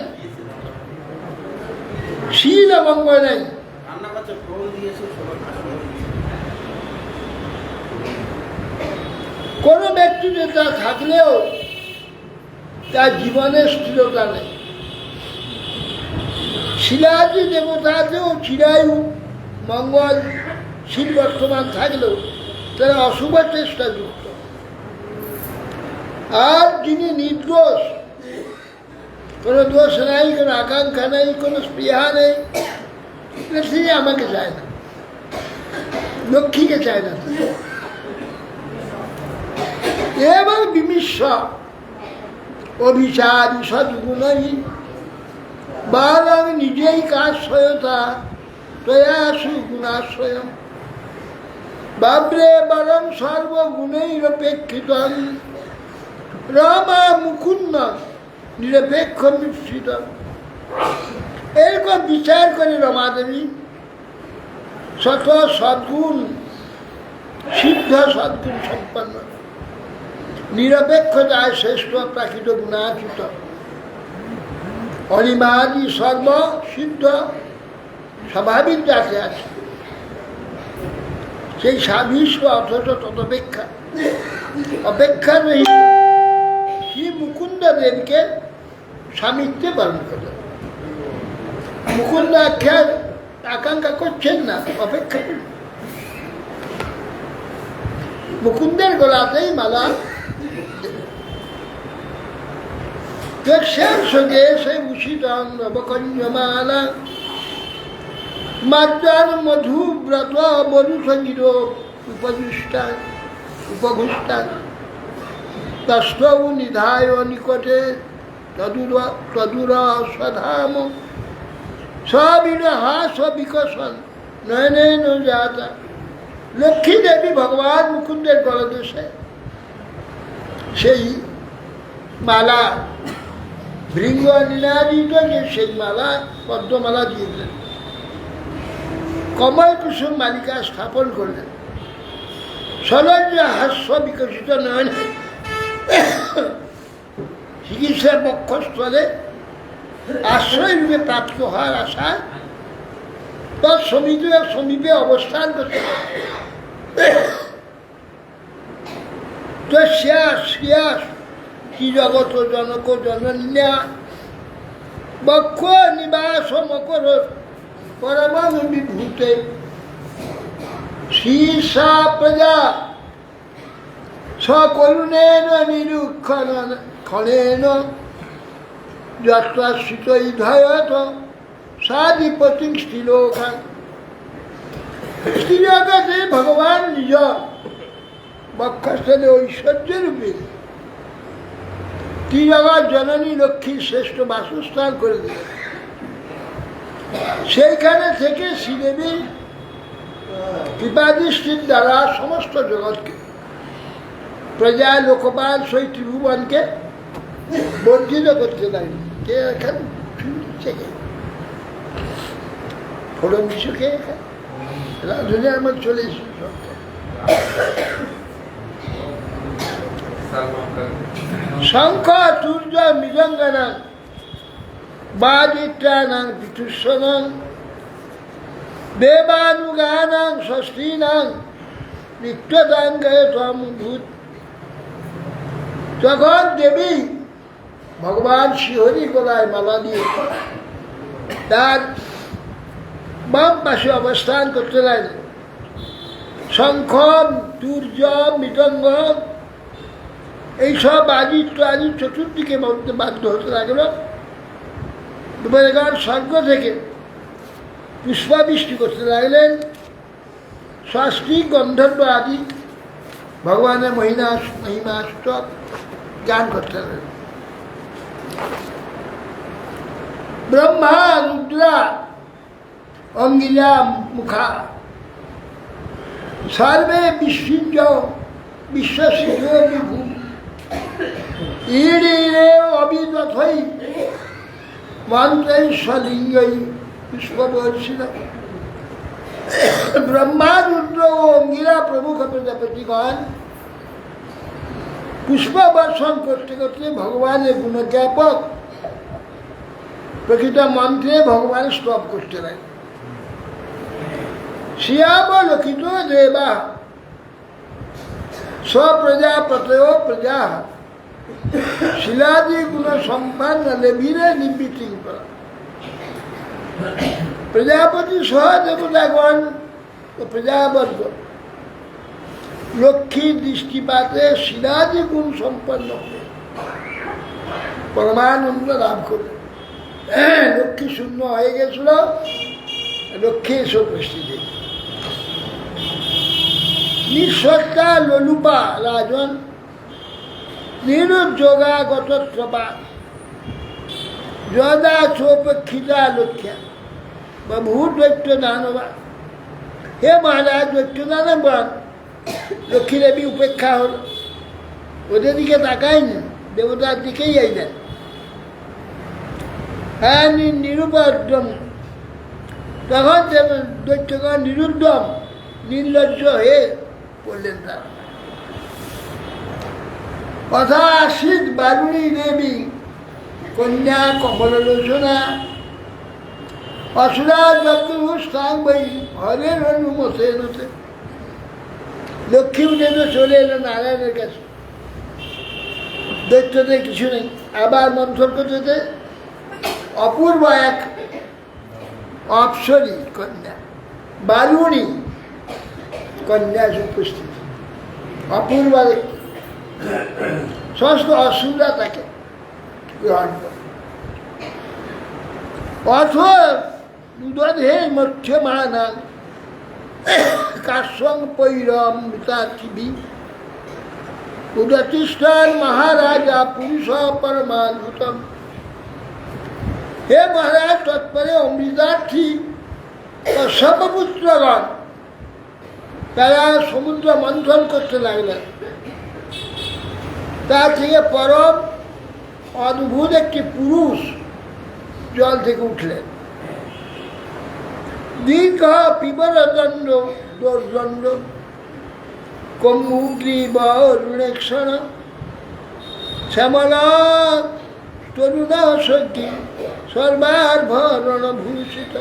শীল মঙ্গল নেই। কোন ব্যক্তিতে তা থাকলেও তার জীবনের স্থিরতা নেই। শিলাদি দেবতাতেও চিরায়ু মঙ্গলশীল বর্তমান থাকলেও তারা অশুভ চেষ্টা যুক্ত। আর যিনি নির্দোষ, কোনো দোষ নাই, কোনো আকাঙ্ক্ষা নেই, কোনো স্পৃহা নেই, তিনি আমাকে চায় না, লক্ষ্মীকে চায় না। এবং বিমিশ্র অভিচারী সদ্গুণই বালং নিজেই কাশ্রয়তা তয়াসু গুণাশ্রয়, বাবরে বরং সর্বগুণৈরপেক্ষিত রমা মুকুন্দ নিরপেক্ষ মিশ্রিত। এরকম বিচার করে রমাদেবী শত সদ্গুণ, সিদ্ধ সদ্গুণ সম্পন্ন, নিরপেক্ষতায় শ্রেষ্ঠ প্রাকৃত গুণাচিত, অনিমাদি সর্ব সিদ্ধ স্বাভাবিক যাতে আছে, সেই সাবিষ্য অথচ অপেক্ষা রহিত শ্রী মুকুন্দ দেবকে স্বামিত্বে পালন করে। মুকুন্দ আখ্যার আকাঙ্ক্ষা করছেন না, অপেক্ষা করছেন। মুকুন্দের গলাতেই মালা, দক্ষার সঙ্গে সেই উষিতং নবকঞ্জমালা, মাদ্রার মধু ব্রত বরু সঙ্গীত উপঘুষ্টান, তস্তৌ নিধায় নিকটে তদুর স্বধাম, সবিনহাস বিকশন নয়নেন জাতা। লক্ষ্মী দেবী ভগবান মুকুন্দের গলদেশে সেই মালা, ভৃঙ্গ নিনাদিত যে সেই মালা, পদ্মমালা দিয়ে দিলেন, কমল কুসুম মালিকা স্থাপন করলেন, সলজ্জ হাস্য বিকশিত নয়ন চিকিৎসার বক্ষস্থলে আশ্রয় রূপে প্রাপ্ত হওয়ার আশায় তার সমীপে অবস্থান করতে। কি জগত জনক জনন্যা বক্ষ নিবাস মকর পরমাং বিভূতে, শ্রীসা প্রজা সকরুণেন নিরুক্ষণ ক্ষণেন যত্রাশ্রিত ইধয়ত সাধিপতি স্ত্রীলোকা। স্ত্রীলোকাতে ভগবান নিজ বক্ষস্থলে ঐশ্বর্য রূপে ত্রিজগৎ জননী লক্ষ্মীর শ্রেষ্ঠ বাসস্থান করে দিলেন। সেইখানে থেকে শ্রীদেবী কৃপাদৃষ্টির দ্বারা সমস্ত জগৎকে, প্রজা লোকপাল সেই ত্রিভুবনকে বর্জিত করতে লাগলো। কে এখানে ফোড়ন কিছু খেয়ে খায়, রাধুনি আমার চলে এসেছে সব। শঙ্খ সূর্য মৃদঙ্গানাং বাদিত্রানাং পিতুস্বনাং দেবানুগানাং ষষ্ঠীনাং নিত্যদাঙ্গায় ভূত। যখন দেবী ভগবান শ্রীহরি গলায় মালা দিয়ে তার বাম পাশে অবস্থান করতে লাগলেন, শঙ্খ সূর্য মৃদঙ্গ এইসব আদি চতুর্দিকে বলতে বাধ্য হতে লাগলো। দুপুরের স্বর্গ থেকে পুষ্পাবৃষ্টি করতে লাগলেন, ষষ্ঠী গন্ধর্ব আদি ভগবানের মহিমাষ্টক গান করতে লাগলেন। ব্রহ্মা রুদ্রা অঙ্গিলা মুখা সর্বে বিশ্বঞ্জ বিশ্বসিদ্ধ বিভূ ইড়ে অবিদথৈ মন্ত্রৈ স্বলিঙ্গৈ পুষ্পবর্ষিণ। ব্রহ্মা রুদ্র ও অঙ্গিরা প্রমুখ প্রজাপতিগণ পুষ্প বর্ষণ করতে করতে ভগবানের গুণজ্ঞাপক প্রকৃত মন্ত্রে ভগবান স্তব করতে লাগে। শিয়াবলোকিত দেবা স্বপ্রজাপতয় প্রজা শিলাদি গুণ সম্পন্ন লেভিরে নিবৃত্তি করা। প্রজাপতি সহ দেবতাগণ ও প্রজাবর্গ লক্ষ্মীর দৃষ্টিপাতে শিলাদি গুণ সম্পন্ন হয়ে পরমানন্দ লাভ করবে। লক্ষ্মী শূন্য হয়ে গেছিল, লক্ষ্মী এসব উপস্থিত। নিঃসত্তা ললুপা রাজন নিরুদ্যোগাগত প্রভা যদা চোপক্ষিতা লক্ষ্যা বা ভূত দৈত্য দানবা। হে মহারাজ, দৈত্য দানবান লক্ষ্মী দেবী উপেক্ষা হল, ওদের দিকে তাকাই না, দেবতার দিকেই আইলেন। হ্যাঁ নিরুপদ্যম, তখন দৈত্যগণ নিরুদ্যম নির্লজ্জ হয়ে পড়লেন। তার কথা আসিত বারুণী দেবী কন্যা কমললোচনা অসুরা যজ্ঞস্থান বই হরের অনুমতে নতে। লক্ষ্মী উঠে তো চলে এলো নারায়ণের কাছে, দৈত্যদের কিছু নেই। আবার মন্থন করতে অপূর্ব এক অপ্সরী কন্যা বারুণী কন্যা উপস্থিত, অপূর্ব সমস্ত অসুরা তাকে গ্রহণ করে। অথ দুদধে মধ্যমানাং কাশ্যং পৈরমৃতাথিবি উদতিষ্ঠান মহারাজা পুরুষ পরমাদ্ভুতম। হে মহারাজ, তৎপরে অমৃতার্থী সর্বপুত্রগণ তারা সমুদ্র মন্থন করতে লাগলেন। তা থেকে পরম অদ্ভুত একটি পুরুষ জল থেকে উঠলেন। দীর্ঘ পিবরদণ্ড দোর্দণ্ড কম্বুগ্রীব অরুণেক্ষণ শ্যামলা তরুণা সজ্ঞী সর্বার্ভরণ ভূষিত।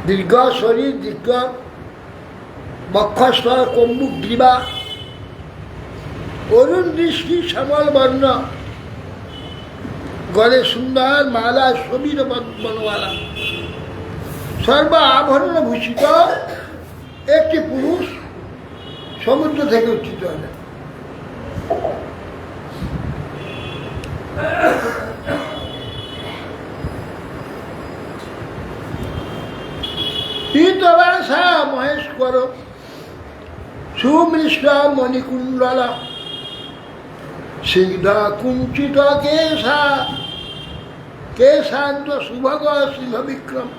দীর্ঘ শরীর, দীর্ঘ বক্ষস্থ, কম্বুগ্রীবা, অরুণ দৃষ্টি, শ্যামল বর্ণ, গলে সুন্দর মালা, শোভিত বনমালা, সর্ব আভরণ ভূষিত একটি পুরুষ সমুদ্র থেকে উত্থিত হলেন। পীতবাসা মহেশ্বর সুমৃষ্ট মণিকুণ্ডল সিদ্ধ কুঞ্চিত কেশা কেশান্ত শুভগ সিংহ বিক্রম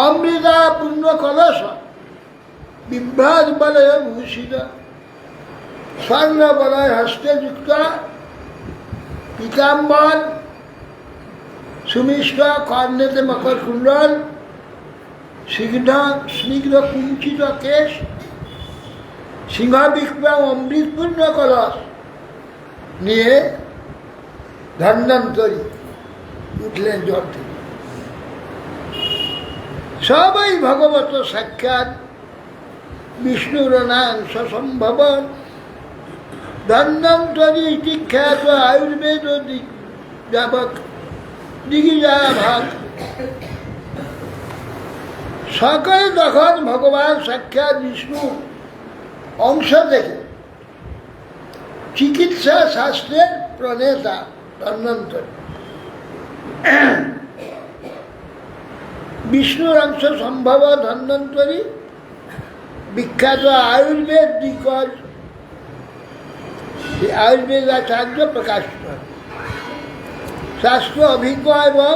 অমৃতা পূর্ণ কলস বিভ্রাজ বলয় ভূষিত স্বর্ণ বলয় হস্তে যুক্ত পীতাম্বর, সুমিষ্ট কর্ণেতে মকরকুণ্ডল, স্নিগ্ধ কুঞ্চিত কেশ, সিংহবিক্রম অমৃতপূর্ণ কলস নিয়ে ধন্বন্তরী উঠলেন জল থেকে। সবাই ভগবত সাক্ষাৎ বিষ্ণুর নাংশ সম্ভবন ধন্বন্তরী ইতি খ্যাত আয়ুর্বেদ যাবক দিগিজা ভাগ। সকলে তখন ভগবান সাক্ষাৎ বিষ্ণু অংশ থেকে চিকিৎসা শাস্ত্রের প্রণেতা ধন্বন্তরী, বিষ্ণুর অংশ সম্ভব ধন্বন্তরী, বিখ্যাত আয়ুর্বেদ দিগ্গজ আয়ুর্বেদ আচার্য প্রকাশিত শাস্ত্র অভিজ্ঞ এবং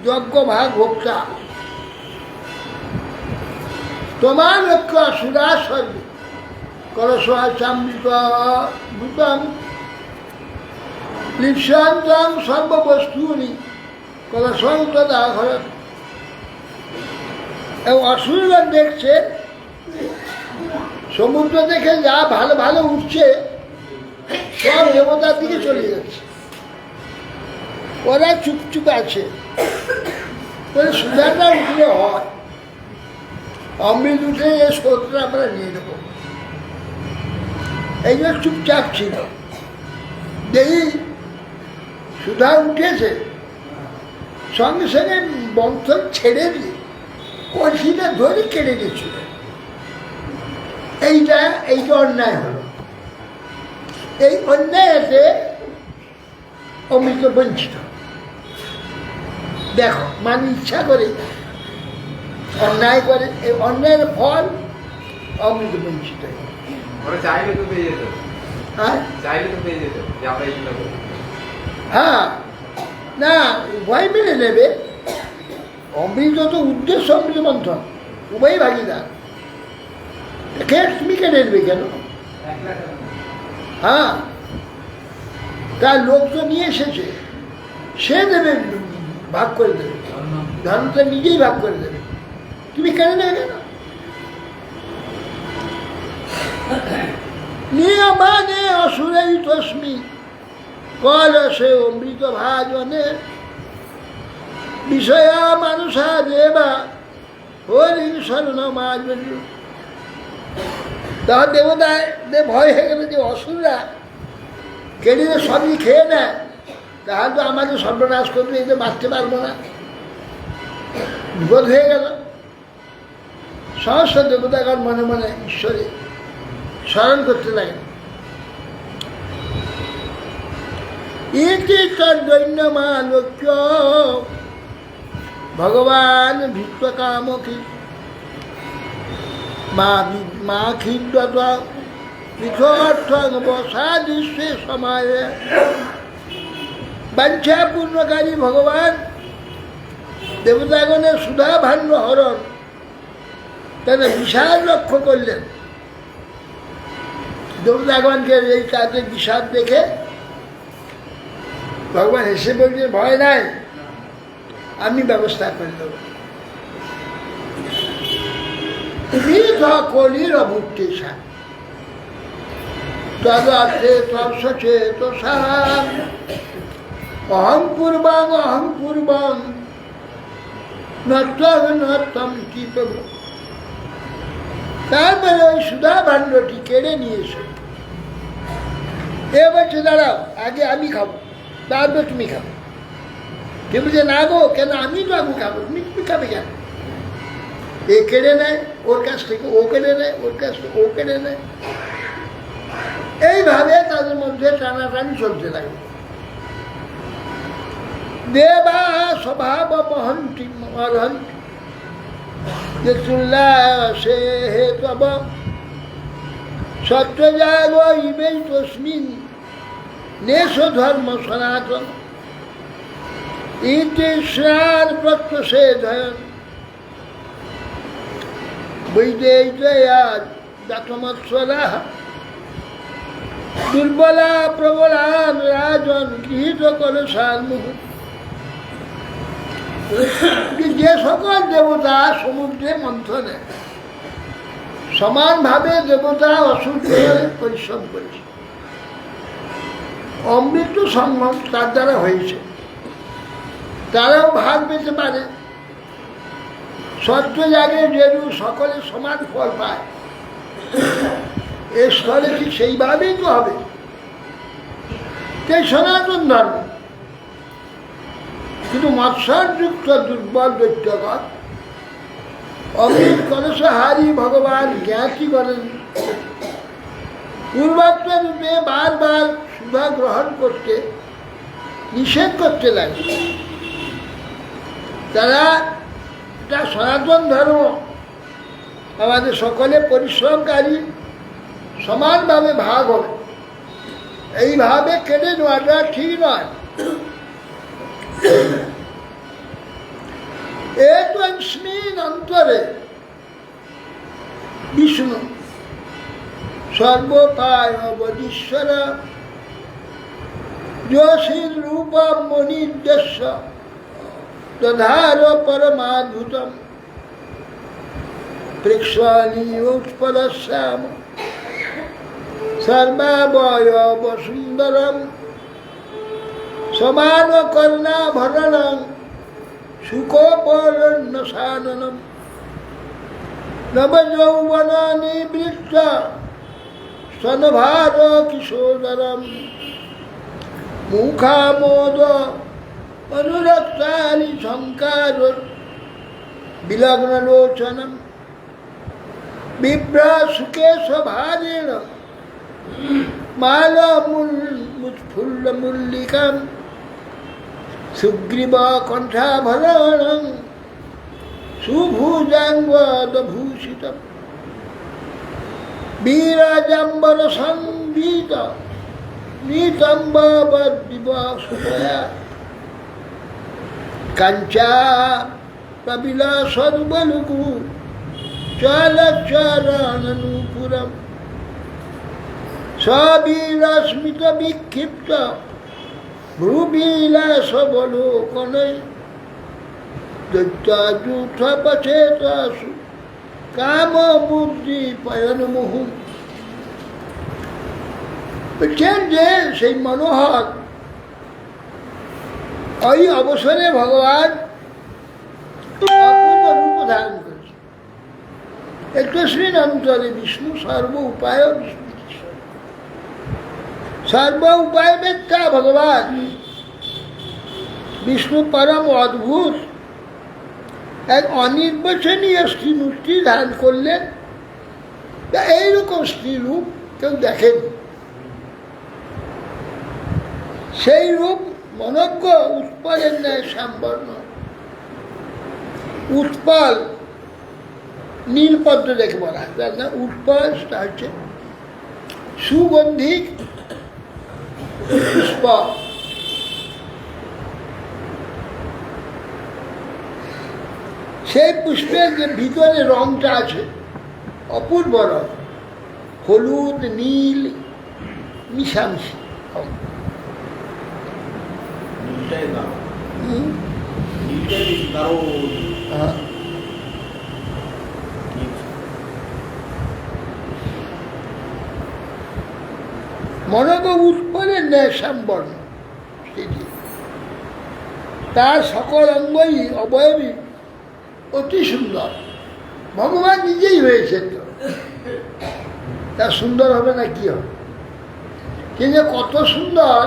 যজ্ঞ ভাগ ভোক্তা। তোমার লক্ষ্য অসুরা সর্বে কলসামৃত ভূতম লিপ্সান্তং সর্ববস্তুনি কলসন্তদাহরত। এবং অসুররা দেখছে সমুদ্র দেখে যা ভালো ভালো উঠছে সব দেবতার দিকে চলে যাচ্ছে, ওরা চুপচুপ আছে। সুধারটা উঠলে হয়, অমৃত উঠে এই স্রোতটা আমরা নিয়ে নেব, এই জন্য চুপচাপ ছিল। দেখি সুধা উঠেছে, সঙ্গে সঙ্গে বন্ধন ছেড়ে দিয়ে কলসিটা ধরে কেটে দিয়েছিল। এইটা অন্যায় হলো। এই অন্যায়তে অমৃত বঞ্চিত। দেখো, মানে ইচ্ছা করে অন্যায় করে, এই অন্যায়ের ফল অমৃত বঞ্চিত। হ্যাঁ, না উভয় মিলে নেবে। অমৃত তো উদ্দেশ্য অমৃত মন্থন, উভয় ভাগিদার। তুমি কেটে নেবে কেন? হ্যাঁ, তার লোক তো নিয়ে এসেছে, সে দেবে, ভাগ করে দেবে, ধর্মটা নিজেই ভাগ করে দেবে, তুমি কেন নেবে কেন? নিয়মানে অসুরেই তস্মি কলসে অমৃত ভাজনে বিষয়া মানুষা দেবা হরিণ শরণ মাজন। তার দেবতায় ভয় হয়ে গেল যে অসুররা কেড়ে সবই খেয়ে নেয়, তাহলে তো আমাদের সর্বনাশ করবে, এতে বাঁচতে পারবো না, বিপদ হয়ে গেল। সমস্ত দেবতাগণ মনে মনে ঈশ্বরে স্মরণ করতে লাগে। ইতি তদ্দৈন্যমালোক্য ভগবান ভিত্তকামকি মা খিদ্যত পৃথর্থং বসাদৃশ্যে সময়ে। বাঞ্ছা পূর্ণকারী ভগবান দেবতাগণের সুধা ভাণ্ড হরণ তারা বিষাদ লক্ষ্য করলেন। দেবতাগণকে এই কাজে বিষাদ দেখে ভগবান হেসে বলছে, ভয় নাই, আমি ব্যবস্থা করে দেব। কলির অভুক্তেশা তদর্থে তৎসচেত সারাম অহং পূর্বং নত্তম কি প্রভু। তারপরে ওই সুধা ভাণ্ডটি কেড়ে নিয়ে এসে এ বলছে, দাঁড়াও, আগে আমি খাবো, তারপর তুমি খাবো। কেউ বলছে, না গো, কেন আমি তো আগে খাবো, তুমি খাবে কেন? এ কেড়ে নেয় ওর কাছ থেকে, ও কেড়ে নেয় ওর কাছ থেকে, ও কেড়ে নেয়। এইভাবে তাদের মধ্যে টানাটানি চলতে লাগে। দেবা স্বভাব মহন্তি অর্হন্তি যে তুল্লাসে হে তব সত্যজাগ ইবে তস্মিন নেশ ধর্ম সনাতন ইতি শ্রার প্রত্যষেধয়ন বৈদেয়া দাতমৎসরা দুর্বলা প্রবলান রাজ সিংহাসন গৃহীত করে সারমুহ। যে সকল দেবতা সমুদ্রে মন্থনে সমানভাবে দেবতা অসুর পরিশ্রম করেছে, অমৃত সঙ্গম তার দ্বারা হয়েছে, তারাও ভাগ পেতে পারে। সত্য জাগে যেরূপ সকলে সমান ফল পায়, এর স্থলে কি সেইভাবেই তো হবে। তাই সনাতন ধর্ম। কিন্তু মৎসরযুক্ত দুর্বল দৈত্যগণ অমৃত কলসহারি ভগবান জ্ঞাতি করেন, পূর্বাত্ম রূপে বারবার সুধা গ্রহণ করতে নিষেধ করতে লাগে। তারা এটা সনাতন ধর্ম, আমাদের সকলে পরিশ্রমকারী, সমানভাবে ভাগ হবে, এইভাবে কেটে নেওয়াটা ঠিক নয়। একস্মিন অন্তরে বিষ্ণু সর্বপায় অবদীশ্বর যোশীল রূপম মনির্দেশ্য দধার পরমাদ্ভুতম প্রেক্ষণীয়োৎপলশ্যাম সর্বাবয়ব সুন্দরম সমান কর্ণাভরণম সুখোপরণ্যসাননম নবযৌবন নিবৃত্ত স্তনভার কিশোরম মুখামোদ অনুরক্তানি সংকার বিলগ্নলোচনম বিভ্রা সুকেশ ভারেণ মালমুৎফুল্ল মুল্লিকাম সুগ্রীব কণ্ঠাভরণং সুভুজাঙ্গদভূষিতম বীরাজম্বর সঙ্গীত নিতম্বদিবসুতয়া কাঞ্চা কবিলাসদ্বলুকু চলচরণনূপুরম সবীরস্মিত বিক্ষিপ্ত ভ্রুবিলাসবলোকনৈ দৈত্যাযূথপচেতাসু কামবুদ্ধি পয়নমুহু। বলছেন যে সেই মনোহর ওই অবসরে ভগবান অপূর্ব রূপ ধারণ করেছে। একস্মিন অন্তরে বিষ্ণু সর্ব উপায় বিষ্ণু, সর্ব উপায় বেত্তা ভগবান বিষ্ণু পরম অদ্ভুত এক অনির্বচনীয় স্ত্রী মূর্তি ধারণ করলেন। এইরকম স্ত্রী রূপ কেউ দেখেনি। সেই রূপ মনজ্ঞ উৎপলের ন্যায় শ্যামবর্ণ, উৎপল নীলপদ্ম দেখে বলা হয় না, উৎপল হচ্ছে সুগন্ধিক পুষ্প। সেই পুষ্পের যে ভিতরে রংটা আছে অপূর্ব রং, হলুদ নীল মিশামিশি। মনজ্ঞ উৎপলের ন্যায় শ্যামবর্ণ, তার সকল অঙ্গই অবয়বী অতি সুন্দর। ভগবান নিজেই হয়েছেন, তো তা সুন্দর হবে না কি হবে? কিন্তু কত সুন্দর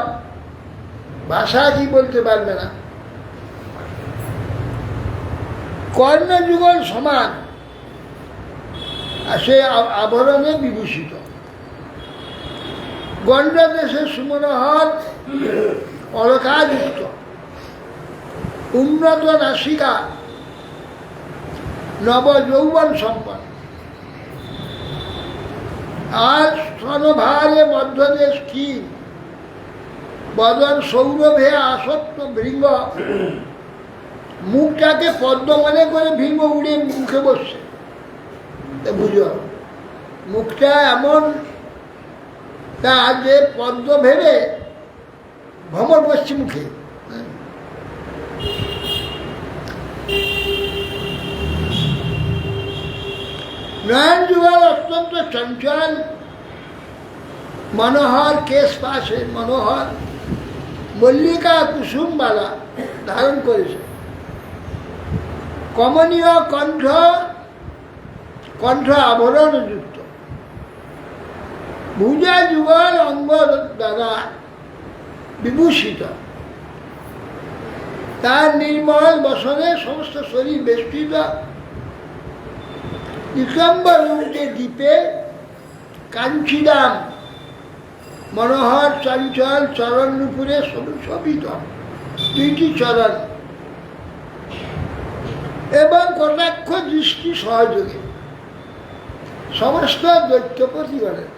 ভাষা কি বলতে পারবে না। কর্ণযুগল সমান, আর সে আভরণে বিভূষিত। গণ্ডদেশের সুমনোহর অলকাযুক্ত, উন্নত নাসিকা, নবযৌবন সম্পন্ন, আর স্তনভারে মধ্যদেশ ক্ষীণ, বদন সৌরভে আসক্ত ভৃঙ্গ, মুখটাকে পদ্ম মনে করে ভৃঙ্গ উড়ে মুখে বসছে। বুঝো, মুখটা এমন তা যে পদ্ম ভেবে ভ্রমর বসছে মুখে। নয়ন যুগল অত্যন্ত চঞ্চল, মনোহর কেশ পাশে মনোহর মল্লিকা কুসুমবালা ধারণ করেছে, কমনীয় কণ্ঠ, কণ্ঠ আভরণ যুক্ত, ভুজা যুগল অঙ্গ দ্বারা বিভূষিত, তার নির্মল বসনে সমস্ত শরীর বেষ্টিত, নিকম্বর রূপে দ্বীপে কাঞ্চিদাম মনোহর চঞ্চল চরণ নুপুরে শোভিত দুইটি চরণ এবং কটাক্ষ দৃষ্টি সহযোগে সমস্ত দৈত্যপতিগণের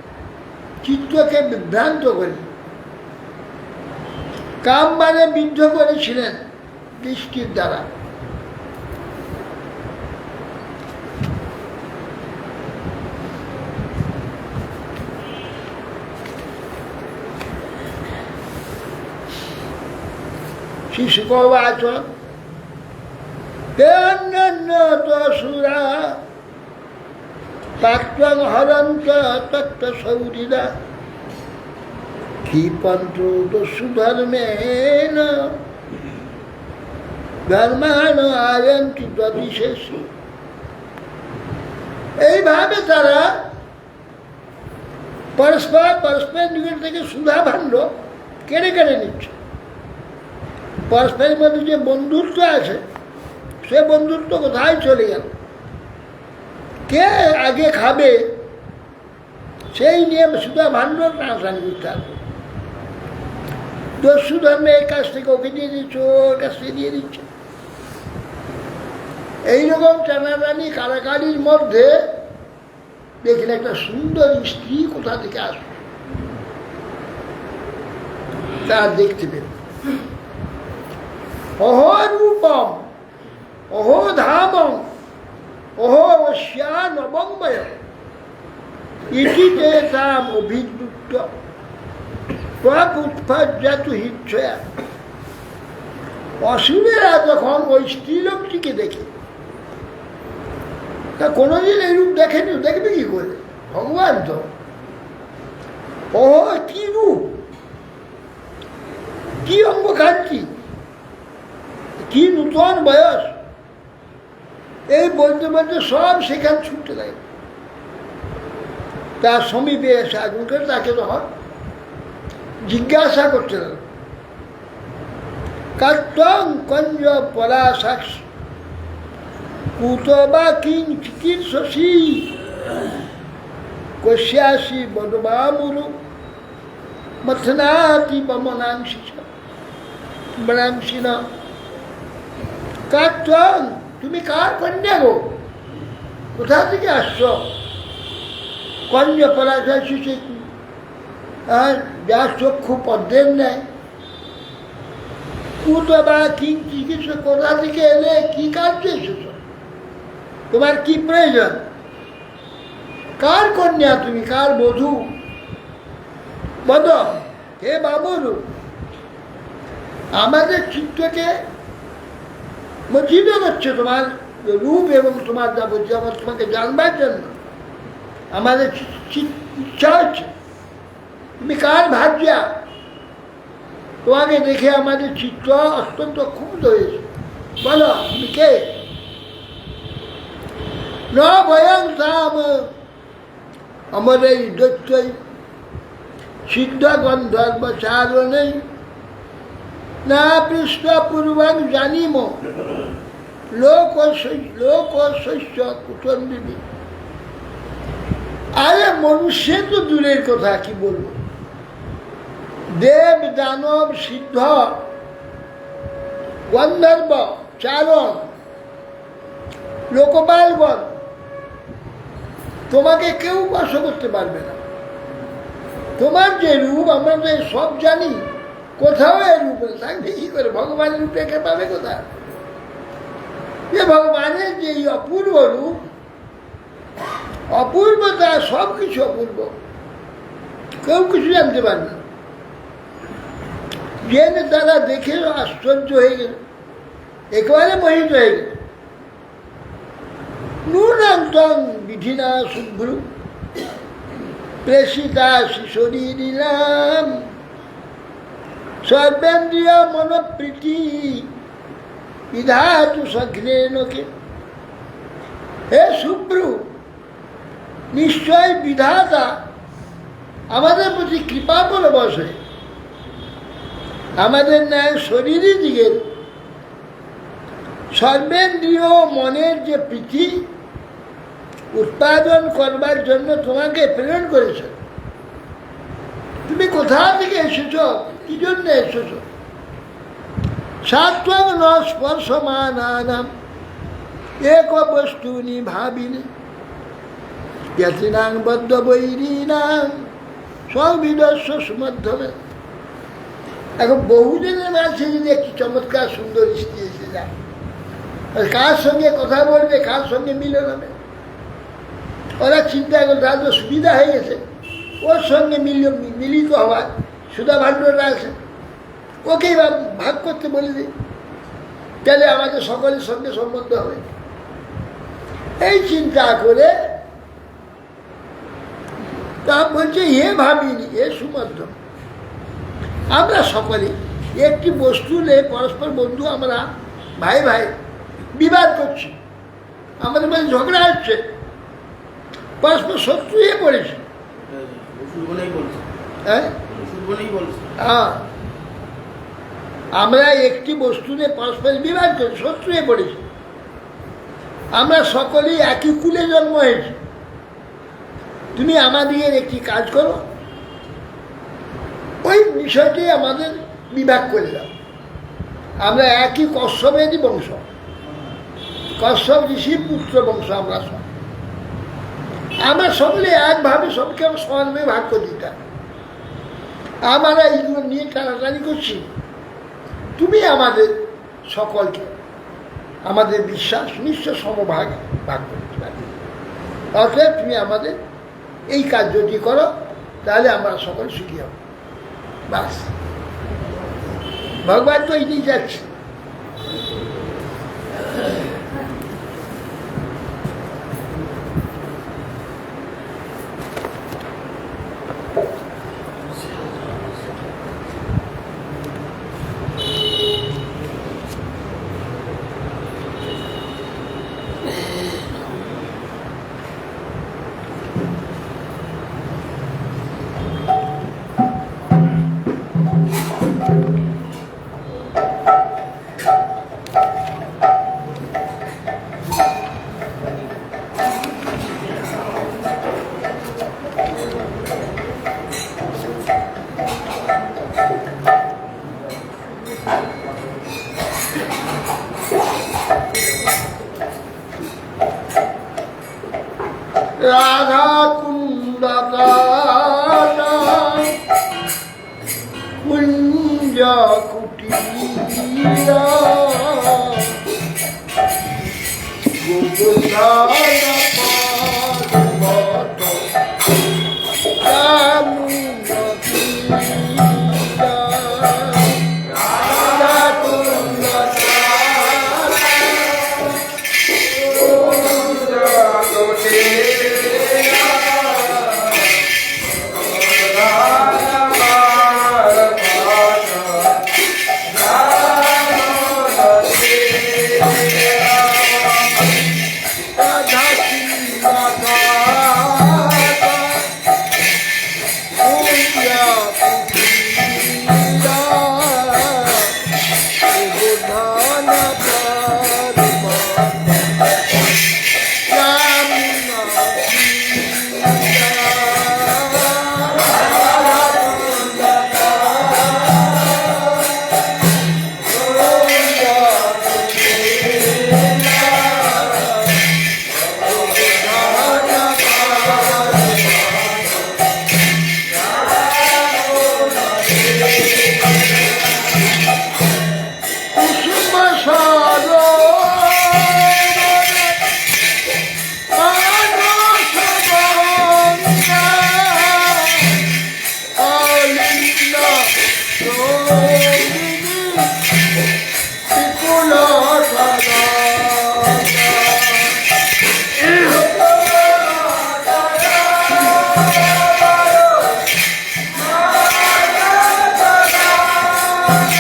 চিত্তকে বিভ্রান্ত করে কামবাণে বিদ্ধ করেছিলেন দৃষ্টির দ্বারা। শিশুকবাচ সুরা প্রাক্তং হরন্ত তত্ত্বসৌরিরা ক্ষিপন্ত দস্যু ধর্মেণ ধর্মান আয়ন্তি তদ্বিশেষ। এইভাবে তারা পরস্পর নিকট থেকে সুধা ভাণ্ড কেড়ে কেড়ে নিচ্ছে। পরস্পরের মধ্যে যে বন্ধুত্ব আছে সে বন্ধুত্ব কোথায় চলে গেল? কে আগে খাবে সেই নিয়ে সুধা ভাণ্ড টানাটানি করতে হবে। দস্যু ধর্মে এর কাছ থেকে ওকে দিয়ে দিচ্ছে, ওর কাছ থেকে দিয়ে দিচ্ছে। এইরকম টানাটানি কারাকারির মধ্যে দেখলেন একটা সুন্দর স্ত্রী কোথা থেকে আসবে তা দেখতে পেল। অহো রূপম অহো ধামম অহো অশ্যা নবঙ্গয় ইতি তে তাম অভিযুক্ত প্রাক উৎপাদ্যাতু হিচ্ছয়া। অসুরেরা যখন ওই স্ত্রীলোকটিকে দেখে, তা কোনোদিন এই রূপ দেখেনি, দেখবে কি করে? ভগবান তো ও কি রূপ, কি অঙ্গকান্তি, কি নূতন বয়স, এই বলতে বলতে সব সেখানে ছুটতে লাগে। তার সমীপে এসে আগুনকে তাকে তখন জিজ্ঞাসা করতে লাগে, কাত্তং কঞ্জ পলাশাক্ষ কুত বা কিং চিকিৎসী কশ্যাসি বনবামুরু মথনাতি বমনাংশি বনাংশি না। কাত্তং, তুমি কার কন্যা গো? কোথা থেকে আসছো? কঞ্জ পলাশাক্ষ, যার চক্ষু পদ্মের নেয়। কুত বা কিং চিকিৎসা, কোথা থেকে এলে, কি কাজে এসেছ, তোমার কি প্রয়োজন? কার কন্যা তুমি, কার বধূ? বদ হে বাবুরু, আমাদের চিত্তকে মোচিত করছে তোমার রূপ এবং তোমার যাবতীয়, আমার তোমাকে জানবার জন্য আমাদের ইচ্ছা হচ্ছে। তুমি কার ভার্যা? তোমাকে দেখে আমাদের চিত্ত অত্যন্ত ক্ষুব্ধ হয়েছে। বলো তুমি কে? ন ভয়ং তাম, আমার এই দৈত্যই সিদ্ধ গন্ধর্ব চারণেই না পৃষ্ঠ পূর্বং জানিম লোক শস্য কুটন্দিনী। আরে মনুষ্য তো দূরের কথা, কি বলবো, দেব দানব সিদ্ধ গন্ধর্ব চারণ লোকপালগণ তোমাকে কেউ বশ করতে পারবে না। তোমার যে রূপ আমরা তো সব জানি, কোথাও এর রূপ থাকবে কি করে? ভগবানের রূপে একে পাবে কোথায়? যে ভগবানের যে অপূর্ব রূপ, অপূর্বতা, সব কিছু অপূর্ব, কেউ কিছু জানতে পারবে না। জেনে তারা দেখে আশ্চর্য হয়ে গেল, একেবারে মোহিত হয়ে গেল। নূনান্তং বিধিনা শুভ্রু প্রেষিতা শিশরী নিলাম সর্বেন্দ্রিয় মনোপ্রীতি বিধাতু সঘ্নেনকে। হে শুভ্রু, নিশ্চয় বিধাতা আমাদের প্রতি কৃপা করে বসে আমাদের ন্যায় শরীরই দিকে সর্বেন্দ্রীয় মনের যে প্রীতি উৎপাদন করবার জন্য তোমাকে প্রেরণ করেছে। তুমি কোথা থেকে এসেছ, কি জন্য এসেছ? সাত্বং ন স্পর্শমানানাম এক বস্তুনি ভাবিনি জ্ঞাতিনাং বদ্ধ বৈরীনাং সবিদস্য সুমধ্যমে। এখন বহুজনের মাঝে যদি একটি চমৎকার সুন্দর স্ত্রী এসে যায়, কার সঙ্গে কথা বলবে, কার সঙ্গে মিলন হবে, ওরা চিন্তা করে তার তো সুবিধা হয়ে গেছে, ওর সঙ্গে মিলিত হওয়ার সুধা ভাণ্ডরা আছে, ওকেই ভাগ করতে বলে দিই, তাহলে আমাদের সকলের সঙ্গে সম্বন্ধ হবে। এই চিন্তা করে তা বলছে এ ভাবিনি, এ সুমধ্য। আমরা সকলে একটি বস্তু নিয়ে পরস্পর বন্ধু, আমরা ভাই ভাই বিবাদ করছি, আমাদের মধ্যে ঝগড়া হচ্ছে, পরস্পর শত্রু হয়ে পড়েছি। হ্যাঁ, আমরা একটি বস্তু নিয়ে পরস্পর বিবাদ করছি, শত্রু হয়ে পড়েছি। আমরা সকলেই একই কুলে জন্ম হয়েছি। তুমি আমাদের একটি কাজ করো, ওই বিষয়টি আমাদের বিভাগ করে দাও। আমরা একই কশ্যপেরই বংশ, কশ্যপ ঋষির পুত্র বংশ আমরা সব। আমরা সকলে একভাবে সবকে আমরা সমানভাবে ভাগ করে দিতে হবে। আমরা এইগুলো নিয়ে টানাটানি করছি, তুমি আমাদের সকলকে আমাদের বিশ্বাস নিশ্চয় সমভাগ ভাগ করতে পারবে। অতএব তুমি আমাদের এই কার্যটি করো, তাহলে আমরা সকল সুখী হব। বাস, ভগবান তো এই নিয়ে যাচ্ছে। রাধা কুন্দকানা কুঞ্জ কুটিরা গোপধানা পর্বত রাধা বিপুল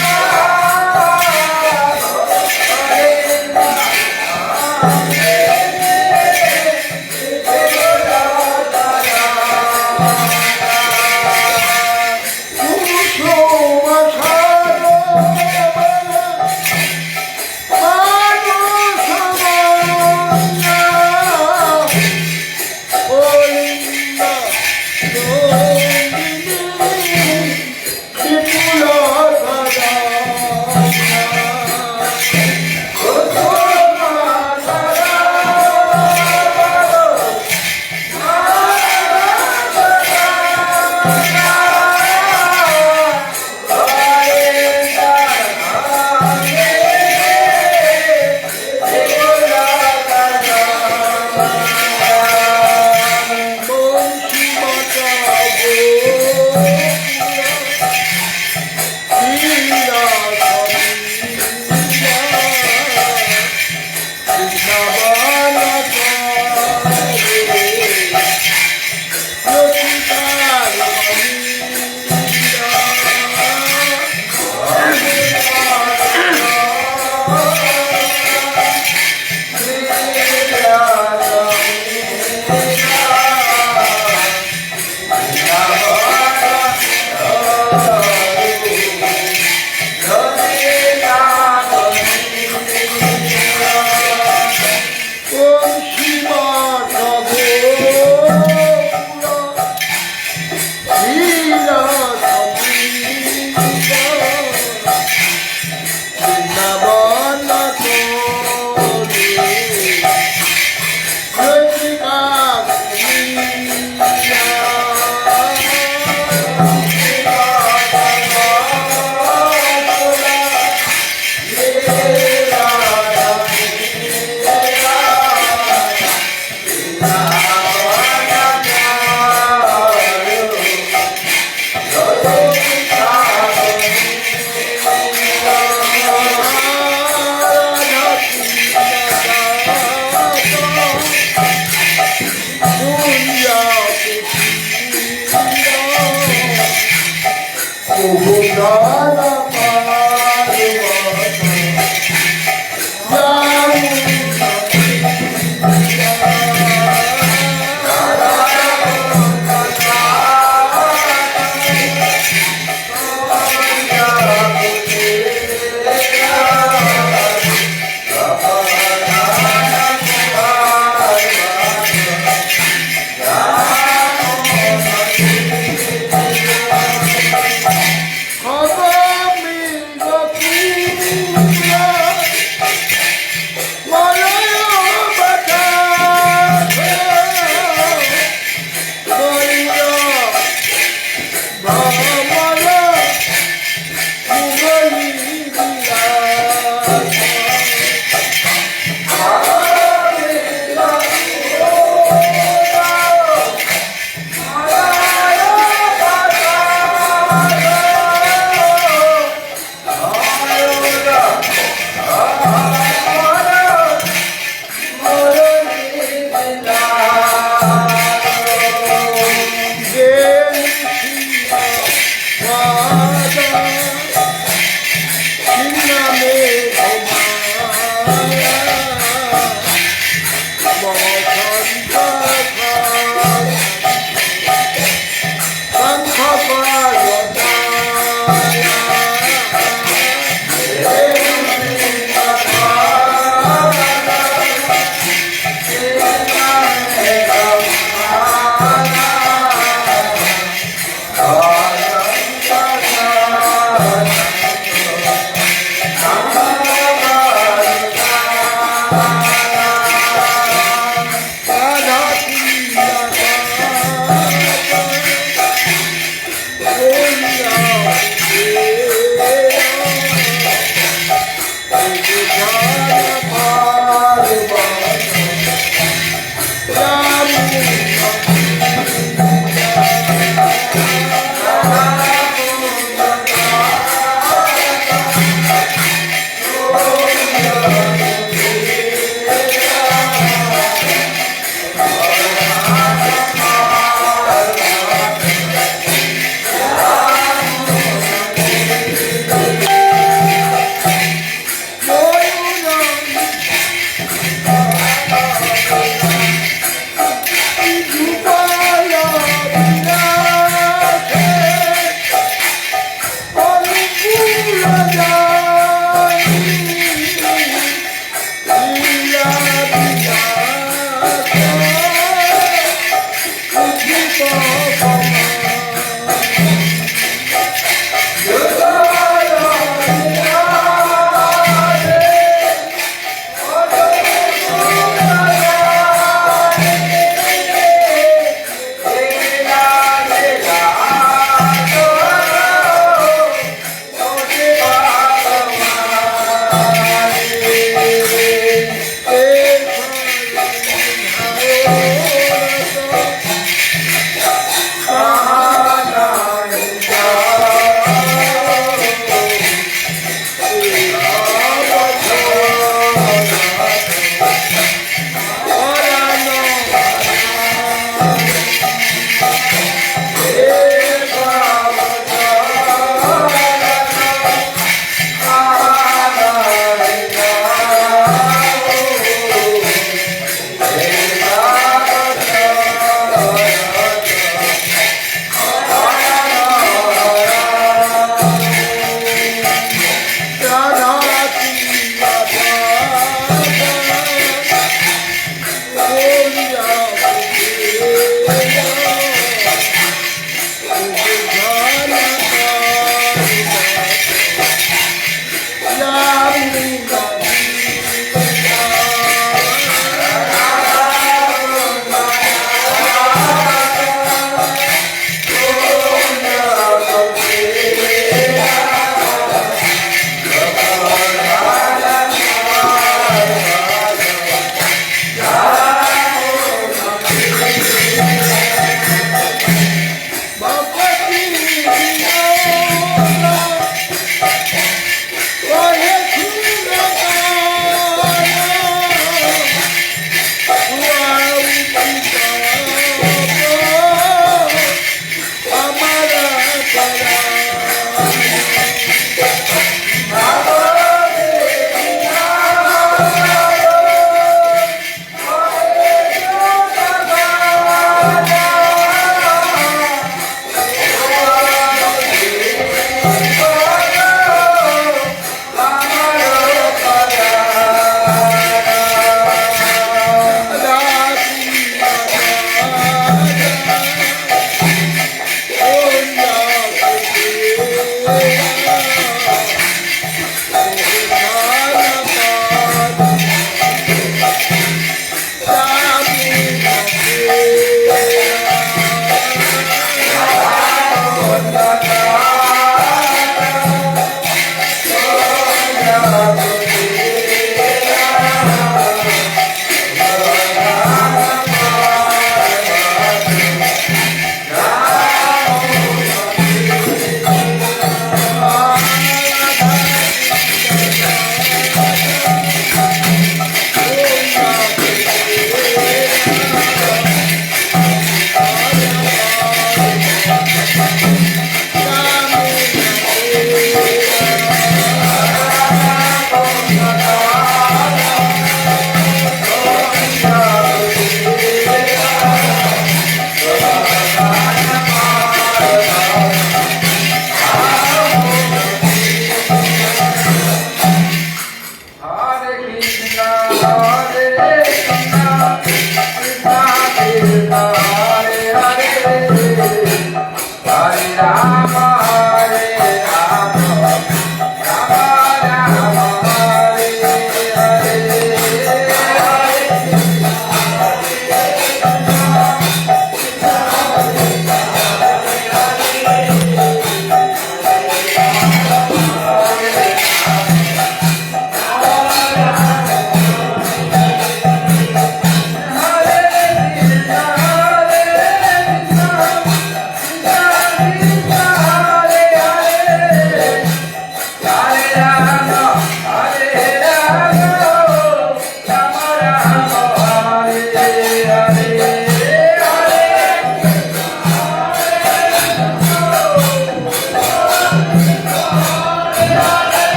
Bye.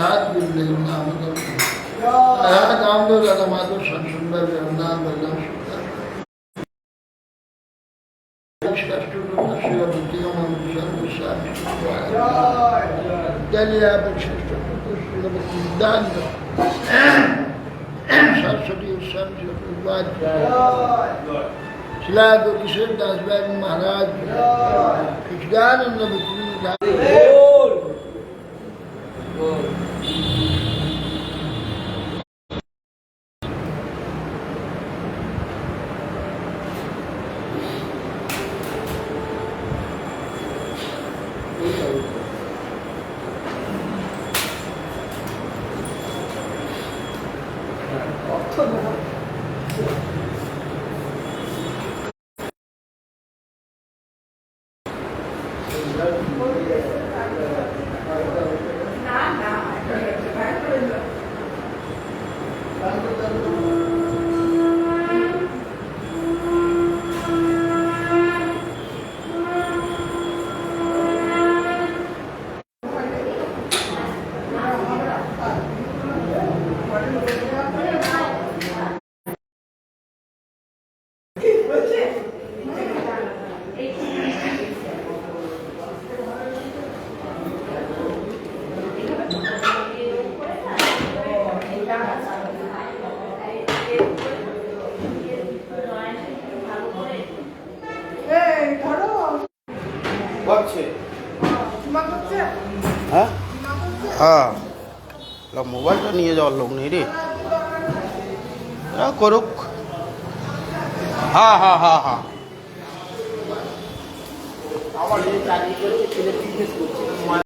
महाराज गुरुदेव नाम राधा दामोदर राधा माधव संसुंदर जगन्नाथ बलराम सरस्वती शिला किशोर दास बाबू महाराज कृष्णानंद
ভাবছে হ্যাঁ হ্যাঁ মোবাইলটা নিয়ে যাওয়ার লোক নেই রে করুক হ্যাঁ হ্যাঁ হ্যাঁ হ্যাঁ